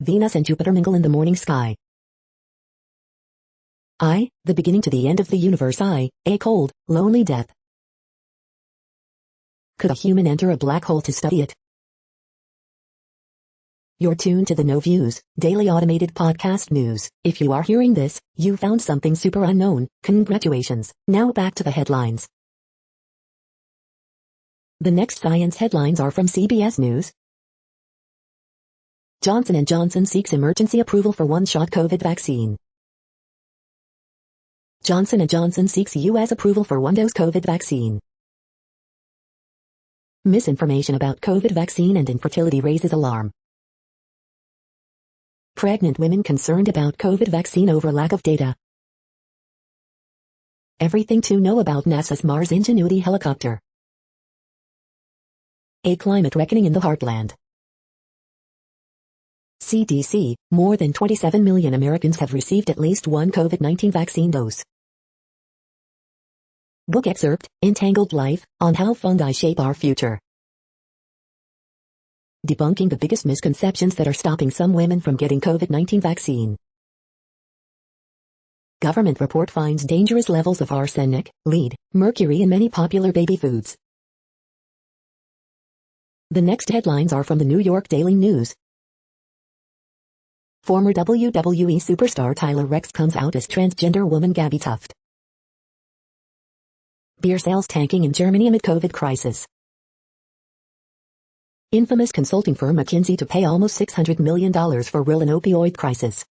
Venus and Jupiter mingle in the morning sky. The beginning to the end of the universe. A cold, lonely death. Could a human enter a black hole to study it? You're tuned to the No Views, daily automated podcast news. If you are hearing this, you found something super unknown. Congratulations. Now back to the headlines. The next science headlines are from CBS News. Johnson & Johnson seeks emergency approval for one-shot COVID vaccine. Johnson & Johnson seeks U.S. approval for one-dose COVID vaccine. Misinformation about COVID vaccine and infertility raises alarm. Pregnant women concerned about COVID vaccine over lack of data. Everything to know about NASA's Mars Ingenuity helicopter. A climate reckoning in the heartland. CDC, more than 27 million Americans have received at least one COVID-19 vaccine dose. Book excerpt, Entangled Life, on how fungi shape our future. Debunking the biggest misconceptions that are stopping some women from getting COVID-19 vaccine. Government report finds dangerous levels of arsenic, lead, mercury in many popular baby foods. The next headlines are from the New York Daily News. Former WWE superstar Tyler Rex comes out as transgender woman Gabby Tuft. Beer sales tanking in Germany amid COVID crisis. Infamous consulting firm McKinsey to pay almost $600 million for real and opioid crisis.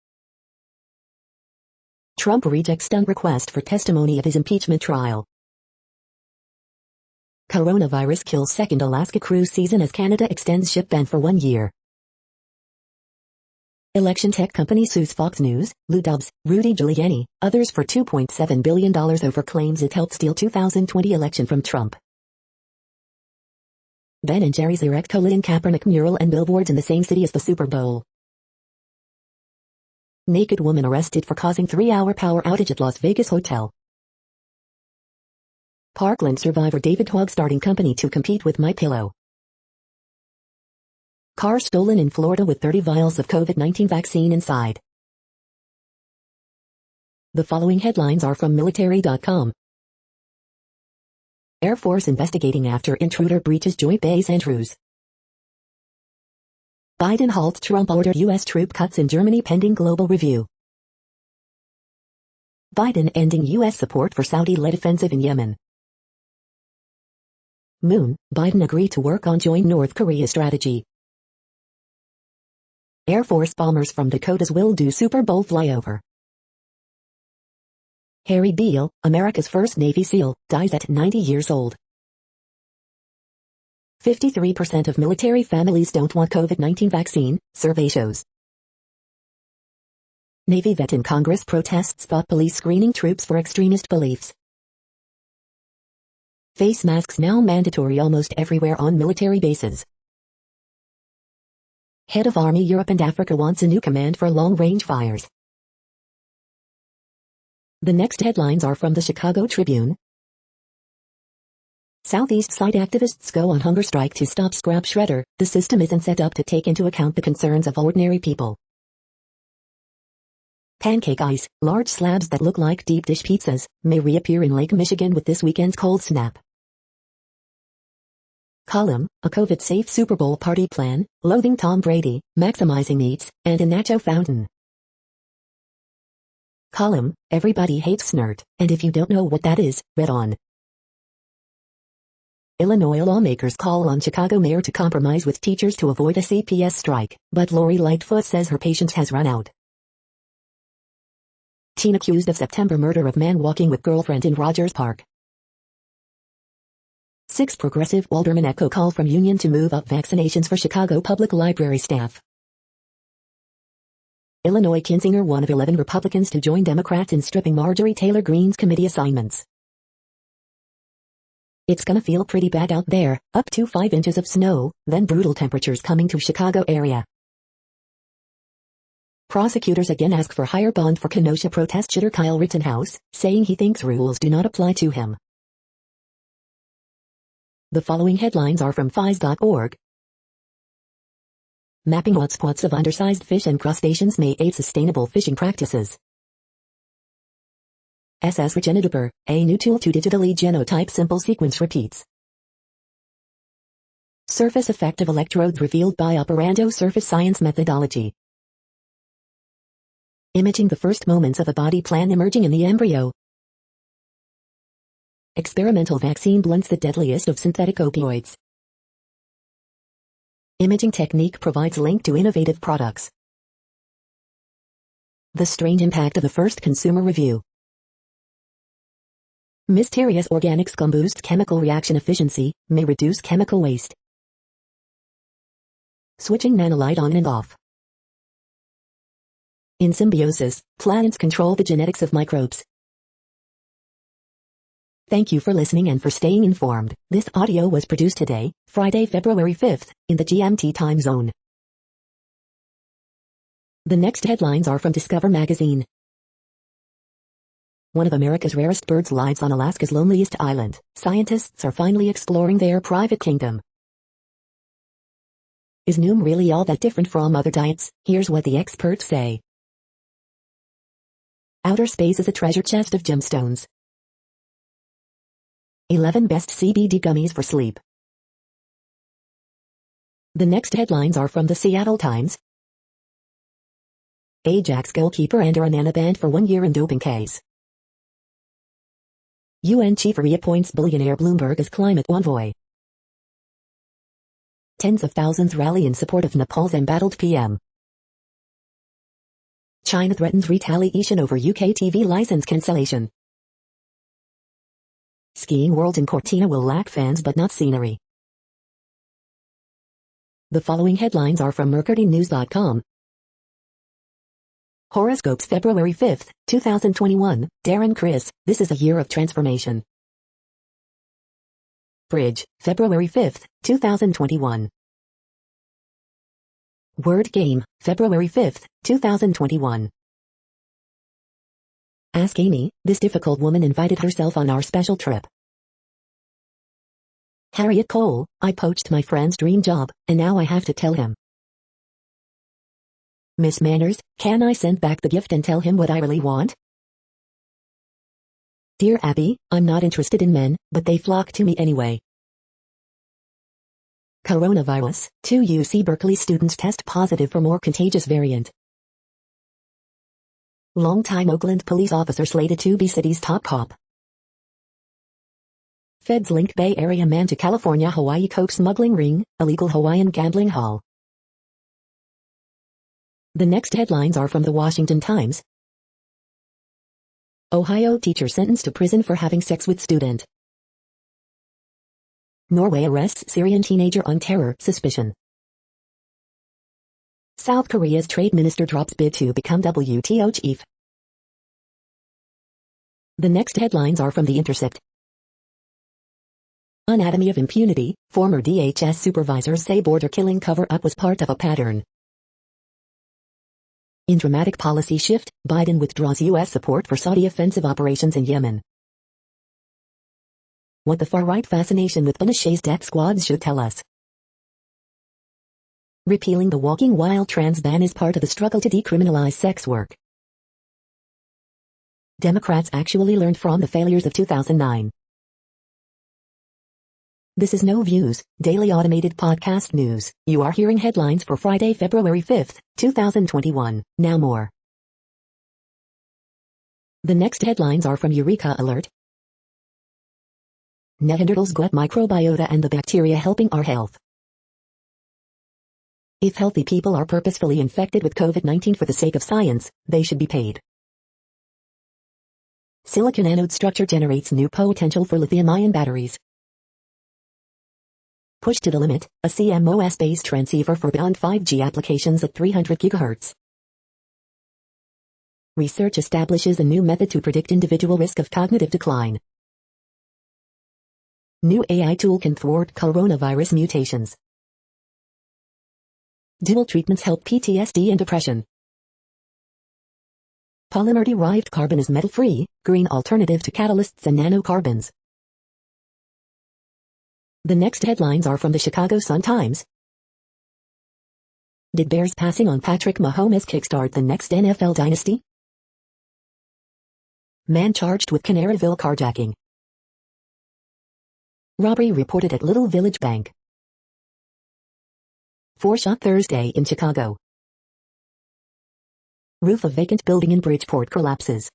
Trump rejects stunt request for testimony at his impeachment trial. Coronavirus kills second Alaska cruise season as Canada extends ship ban for 1 year. Election tech company sues Fox News, Lou Dobbs, Rudy Giuliani, others for $2.7 billion over claims it helped steal 2020 election from Trump. Ben & Jerry's erect Colin Kaepernick mural and billboards in the same city as the Super Bowl. Naked woman arrested for causing 3-hour power outage at Las Vegas hotel. Parkland survivor David Hogg starting company to compete with MyPillow. Car stolen in Florida with 30 vials of COVID-19 vaccine inside. The following headlines are from military.com. Air Force investigating after intruder breaches Joint Base Andrews. Biden halts Trump order U.S. troop cuts in Germany pending global review. Biden ending U.S. support for Saudi-led offensive in Yemen. Moon, Biden agree to work on joint North Korea strategy. Air Force bombers from Dakotas will do Super Bowl flyover. Harry Beale, America's first Navy SEAL, dies at 90 years old. 53% of military families don't want COVID-19 vaccine, survey shows. Navy vet in Congress protests spot police screening troops for extremist beliefs. Face masks now mandatory almost everywhere on military bases. Head of Army Europe and Africa wants a new command for long-range fires. The next headlines are from the Chicago Tribune. Southeast Side activists go on hunger strike to stop scrap shredder. The system isn't set up to take into account the concerns of ordinary people. Pancake ice, large slabs that look like deep dish pizzas, may reappear in Lake Michigan with this weekend's cold snap. Column, a COVID-safe Super Bowl party plan, loathing Tom Brady, maximizing needs, and a nacho fountain. Column, everybody hates snert, and if you don't know what that is, read on. Illinois lawmakers call on Chicago mayor to compromise with teachers to avoid a CPS strike, but Lori Lightfoot says her patience has run out. Teen accused of September murder of man walking with girlfriend in Rogers Park. 6 progressive aldermen echo call from union to move up vaccinations for Chicago public library staff. Illinois Kinzinger, one of 11 Republicans to join Democrats in stripping Marjorie Taylor Greene's committee assignments. It's gonna feel pretty bad out there, up to 5 inches of snow, then brutal temperatures coming to Chicago area. Prosecutors again ask for higher bond for Kenosha protest shooter Kyle Rittenhouse, saying he thinks rules do not apply to him. The following headlines are from FIS.org. Mapping hotspots of undersized fish and crustaceans may aid sustainable fishing practices. SS Regenerator, a new tool to digitally genotype simple sequence repeats. Surface effect of electrodes revealed by operando surface science methodology. Imaging the first moments of a body plan emerging in the embryo. Experimental vaccine blunts the deadliest of synthetic opioids. Imaging technique provides link to innovative products. The strange impact of the first consumer review. Mysterious organic scum boosts chemical reaction efficiency, may reduce chemical waste. Switching nanolight on and off. In symbiosis, plants control the genetics of microbes. Thank you for listening and for staying informed. This audio was produced today, Friday, February 5th, in the GMT time zone. The next headlines are from Discover magazine. One of America's rarest birds lives on Alaska's loneliest island. Scientists are finally exploring their private kingdom. Is Noom really all that different from other diets? Here's what the experts say. Outer space is a treasure chest of gemstones. 11 best CBD gummies for sleep. The next headlines are from the Seattle Times. Ajax goalkeeper under a Nana banned for 1 year in doping case. UN chief reappoints billionaire Bloomberg as climate envoy. Tens of thousands rally in support of Nepal's embattled PM. China threatens retaliation over UK TV license cancellation. Skiing World in Cortina will lack fans but not scenery. The following headlines are from MercuryNews.com. Horoscopes February 5th, 2021, Darren Criss, this is a year of transformation. Bridge, February 5th, 2021. Word Game, February 5th, 2021. Ask Amy, this difficult woman invited herself on our special trip. Harriet Cole, I poached my friend's dream job, and now I have to tell him. Miss Manners, can I send back the gift and tell him what I really want? Dear Abby, I'm not interested in men, but they flock to me anyway. Coronavirus, 2 UC Berkeley students test positive for more contagious variant. Longtime Oakland police officer slated to be city's top cop. Feds link Bay Area man to California Hawaii coke smuggling ring, illegal Hawaiian gambling hall. The next headlines are from the Washington Times. Ohio teacher sentenced to prison for having sex with student. Norway arrests Syrian teenager on terror suspicion. South Korea's trade minister drops bid to become WTO chief. The next headlines are from The Intercept. Anatomy of impunity, former DHS supervisors say border killing cover-up was part of a pattern. In dramatic policy shift, Biden withdraws U.S. support for Saudi offensive operations in Yemen. What the far-right fascination with Pinochet's death squads should tell us. Repealing the walking while trans ban is part of the struggle to decriminalize sex work. Democrats actually learned from the failures of 2009. This is No Views, daily automated podcast news. You are hearing headlines for Friday, February 5th, 2021. Now more. The next headlines are from Eureka Alert. Neanderthals' gut microbiota and the bacteria helping our health. If healthy people are purposefully infected with COVID-19 for the sake of science, they should be paid. Silicon anode structure generates new potential for lithium-ion batteries. Pushed to the limit, a CMOS-based transceiver for beyond 5G applications at 300 GHz. Research establishes a new method to predict individual risk of cognitive decline. New AI tool can thwart coronavirus mutations. Dual treatments help PTSD and depression. Polymer-derived carbon is metal-free, green alternative to catalysts and nanocarbons. The next headlines are from the Chicago Sun-Times. Did Bears passing on Patrick Mahomes kickstart the next NFL dynasty? Man charged with Canaryville carjacking. Robbery reported at Little Village Bank. 4 shot Thursday in Chicago. Roof of vacant building in Bridgeport collapses.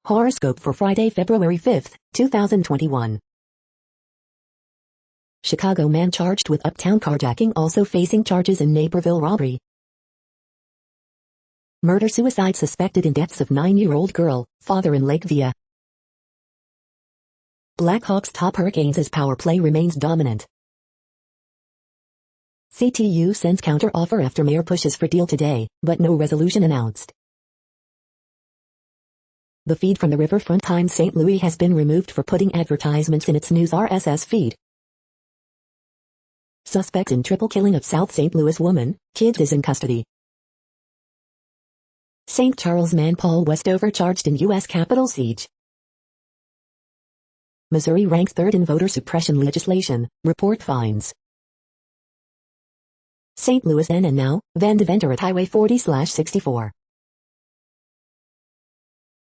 Horoscope for Friday, February 5th, 2021. Chicago man charged with uptown carjacking also facing charges in Naperville robbery. Murder-suicide suspected in deaths of 9-year-old girl, father in Lake Via. Blackhawks top Hurricanes as power play remains dominant. CTU sends counter offer after mayor pushes for deal today, but no resolution announced. The feed from the Riverfront Times St. Louis has been removed for putting advertisements in its news RSS feed. Suspect in triple killing of South St. Louis woman, kid is in custody. St. Charles man Paul Westover charged in U.S. Capitol siege. Missouri ranks third in voter suppression legislation, report finds. St. Louis then and now, Van Deventer at Highway 40/64.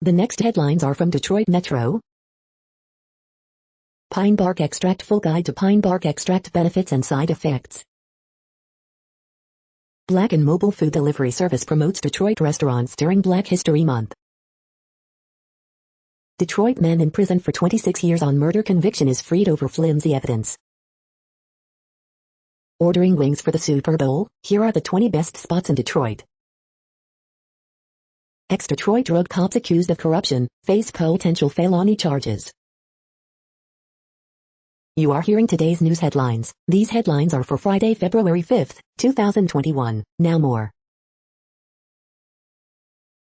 The next headlines are from Detroit Metro. Pine bark extract full guide to pine bark extract benefits and side effects. Black and mobile food delivery service promotes Detroit restaurants during Black History Month. Detroit man in prison for 26 years on murder conviction is freed over flimsy evidence. Ordering wings for the Super Bowl, here are the 20 best spots in Detroit. Ex-Detroit drug cops accused of corruption, face potential felony charges. You are hearing today's news headlines. These headlines are for Friday, February 5th, 2021. Now more.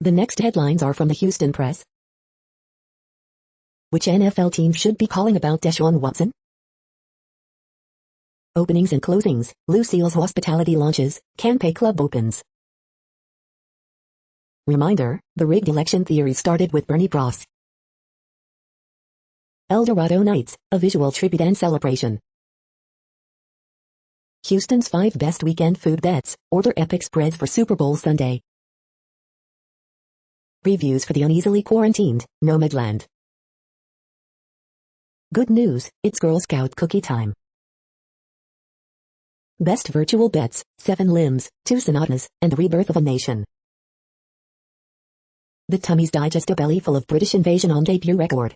The next headlines are from the Houston Press. Which NFL team should be calling about Deshaun Watson? Openings and closings, Lucille's Hospitality launches, Can-Pay Club opens. Reminder, the rigged election theory started with Bernie Bross. El Dorado Nights, a visual tribute and celebration. Houston's 5 best weekend food bets, order epic spreads for Super Bowl Sunday. Reviews for the uneasily quarantined, Nomadland. Good news, it's Girl Scout cookie time. Best virtual bets, 7 limbs, 2 sonatas, and the rebirth of a nation. The Tummy's Digest a belly full of British invasion on debut record.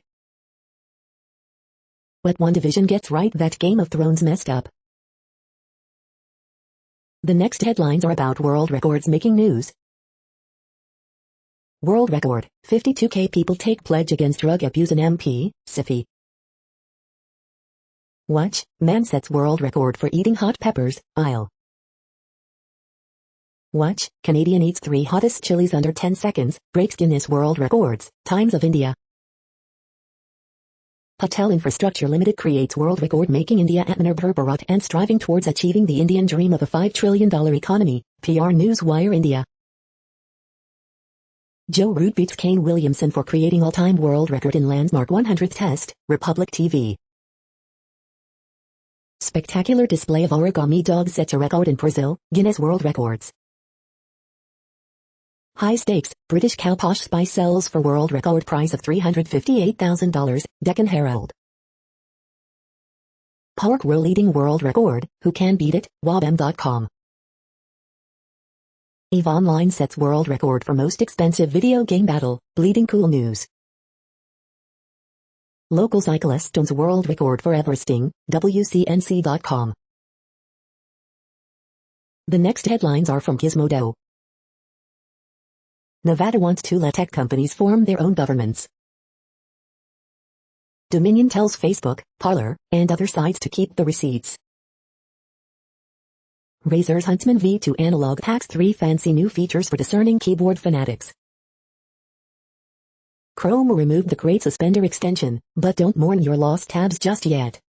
What one division gets right that Game of Thrones messed up. The next headlines are about world records making news. World record, 52K people take pledge against drug abuse in MP, Siffy. Watch, man sets world record for eating hot peppers, aisle. Watch, Canadian eats 3 hottest chilies under 10 seconds, breaks Guinness World Records, Times of India. Patel Infrastructure Limited creates world record making India Atmanirbhar Bharat and striving towards achieving the Indian dream of a $5 trillion economy, PR Newswire India. Joe Root beats Kane Williamson for creating all-time world record in landmark 100th test, Republic TV. Spectacular display of origami dog sets a record in Brazil, Guinness World Records. High stakes, British cow posh spice sells for world record price of $358,000, Deccan Herald. Pork roll leading world record, who can beat it, wabm.com. EVE Online sets world record for most expensive video game battle, Bleeding Cool News. Local cyclist owns world record for Everesting, WCNC.com. The next headlines are from Gizmodo. Nevada wants to let tech companies form their own governments. Dominion tells Facebook, Parler, and other sites to keep the receipts. Razer's Huntsman V2 analog packs 3 fancy new features for discerning keyboard fanatics. Chrome removed the Great Suspender extension, but don't mourn your lost tabs just yet.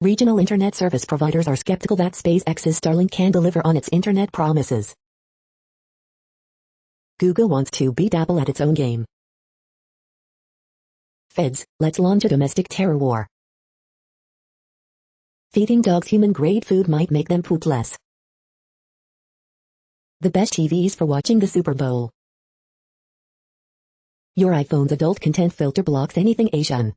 Regional internet service providers are skeptical that SpaceX's Starlink can deliver on its internet promises. Google wants to beat Apple at its own game. Feds, let's launch a domestic terror war. Feeding dogs human-grade food might make them poop less. The best TVs for watching the Super Bowl. Your iPhone's adult content filter blocks anything Asian.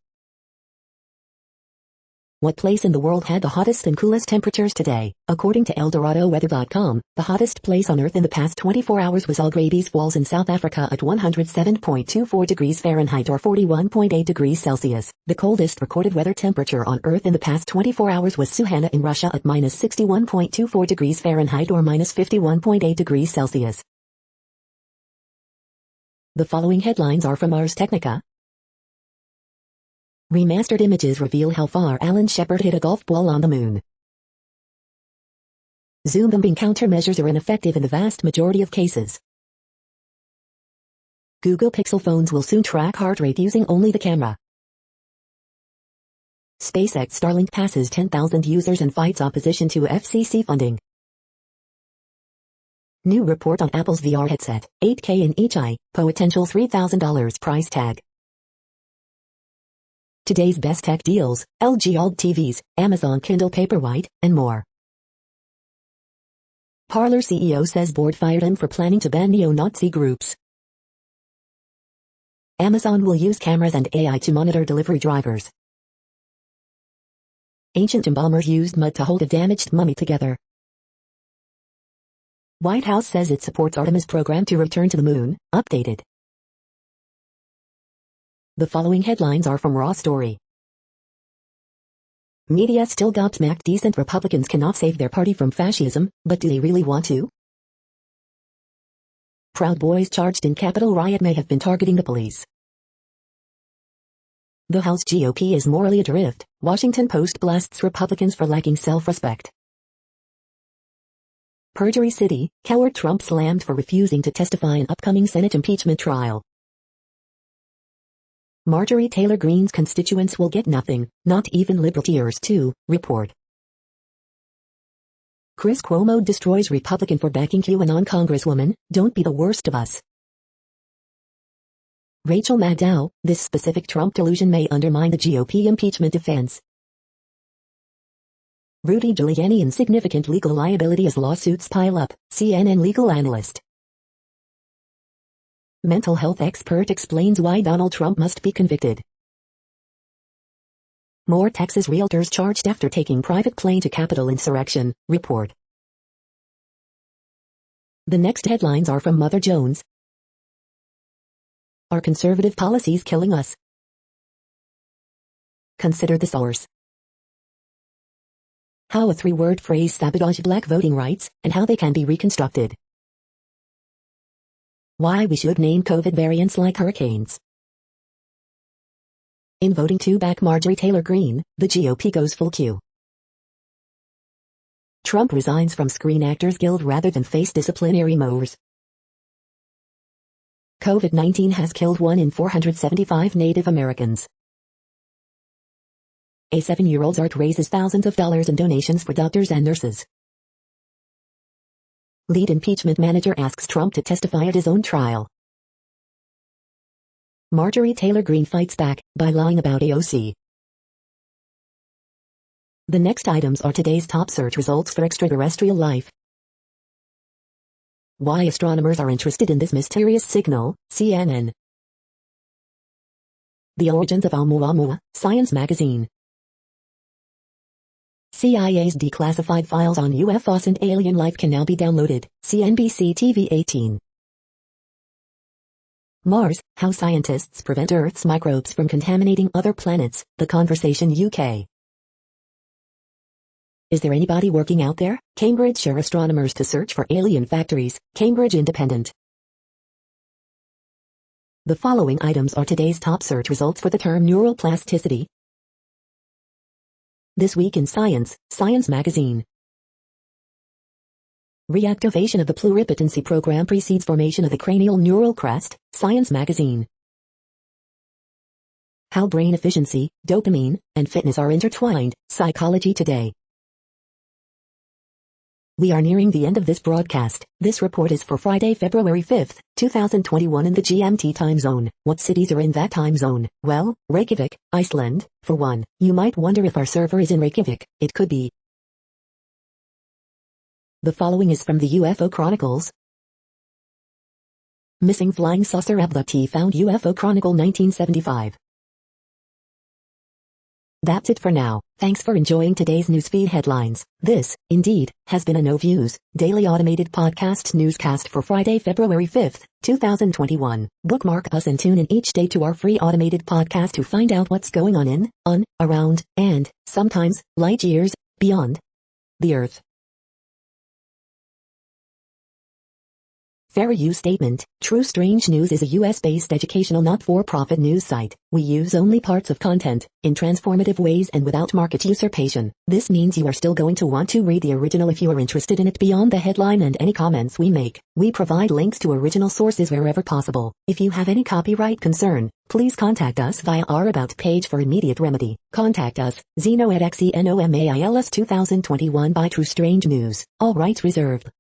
What place in the world had the hottest and coolest temperatures today? According to ElDoradoWeather.com, the hottest place on Earth in the past 24 hours was Algrabies Falls in South Africa at 107.24 degrees Fahrenheit or 41.8 degrees Celsius. The coldest recorded weather temperature on Earth in the past 24 hours was Suhana in Russia at minus 61.24 degrees Fahrenheit or minus 51.8 degrees Celsius. The following headlines are from Ars Technica. Remastered images reveal how far Alan Shepard hit a golf ball on the moon. Zoom bombing countermeasures are ineffective in the vast majority of cases. Google Pixel phones will soon track heart rate using only the camera. SpaceX Starlink passes 10,000 users and fights opposition to FCC funding. New report on Apple's VR headset, 8K in each eye, potential $3,000 price tag. Today's best tech deals, LG OLED TVs, Amazon Kindle Paperwhite, and more. Parler CEO says board fired him for planning to ban neo-Nazi groups. Amazon will use cameras and AI to monitor delivery drivers. Ancient embalmers used mud to hold a damaged mummy together. White House says it supports Artemis program to return to the moon, updated. The following headlines are from Raw Story. Media still gobsmacked decent Republicans cannot save their party from fascism, but do they really want to? Proud Boys charged in Capitol riot may have been targeting the police. The House GOP is morally adrift, Washington Post blasts Republicans for lacking self-respect. Perjury City, coward Trump slammed for refusing to testify in upcoming Senate impeachment trial. Marjorie Taylor Greene's constituents will get nothing, not even liberal tears too, report. Chris Cuomo destroys Republican for backing QAnon Congresswoman, don't be the worst of us. Rachel Maddow, this specific Trump delusion may undermine the GOP impeachment defense. Rudy Giuliani in significant legal liability as lawsuits pile up, CNN legal analyst. Mental health expert explains why Donald Trump must be convicted. More Texas realtors charged after taking private plane to Capitol insurrection, report. The next headlines are from Mother Jones. Are conservative policies killing us? Consider the source. How a 3-word phrase sabotaged black voting rights, and how they can be reconstructed. Why we should name COVID variants like hurricanes. In voting to back Marjorie Taylor Greene, the GOP goes full Q. Trump resigns from Screen Actors Guild rather than face disciplinary moves. COVID-19 has killed 1 in 475 Native Americans. A 7-year-old's art raises thousands of dollars in donations for doctors and nurses. Lead impeachment manager asks Trump to testify at his own trial. Marjorie Taylor Greene fights back by lying about AOC. The next items are today's top search results for extraterrestrial life. Why astronomers are interested in this mysterious signal, CNN. The origins of Oumuamua, Science magazine. CIA's declassified files on UFOs and alien life can now be downloaded, CNBC TV 18. Mars, how scientists prevent Earth's microbes from contaminating other planets, The Conversation UK. Is there anybody working out there? Cambridgeshire astronomers to search for alien factories, Cambridge Independent. The following items are today's top search results for the term neuroplasticity. This week in Science, Science magazine. Reactivation of the pluripotency program precedes formation of the cranial neural crest, Science magazine. How brain efficiency, dopamine, and fitness are intertwined, Psychology Today. We are nearing the end of this broadcast. This report is for Friday, February 5th, 2021 in the GMT time zone. What cities are in that time zone? Well, Reykjavik, Iceland, for one. You might wonder if our server is in Reykjavik. It could be. The following is from the UFO Chronicles. Missing flying saucer abductee found, UFO Chronicle 1975. That's it for now. Thanks for enjoying today's newsfeed headlines. This, indeed, has been a No Views, daily automated podcast newscast for Friday, February 5th, 2021. Bookmark us and tune in each day to our free automated podcast to find out what's going on, around, and, sometimes, light years, beyond the Earth. Fair use statement. True Strange News is a US-based educational not-for-profit news site. We use only parts of content, in transformative ways and without market usurpation. This means you are still going to want to read the original if you are interested in it beyond the headline and any comments we make. We provide links to original sources wherever possible. If you have any copyright concern, please contact us via our About page for immediate remedy. Contact us, Zeno at XENOMAILS 2021 by True Strange News. All rights reserved.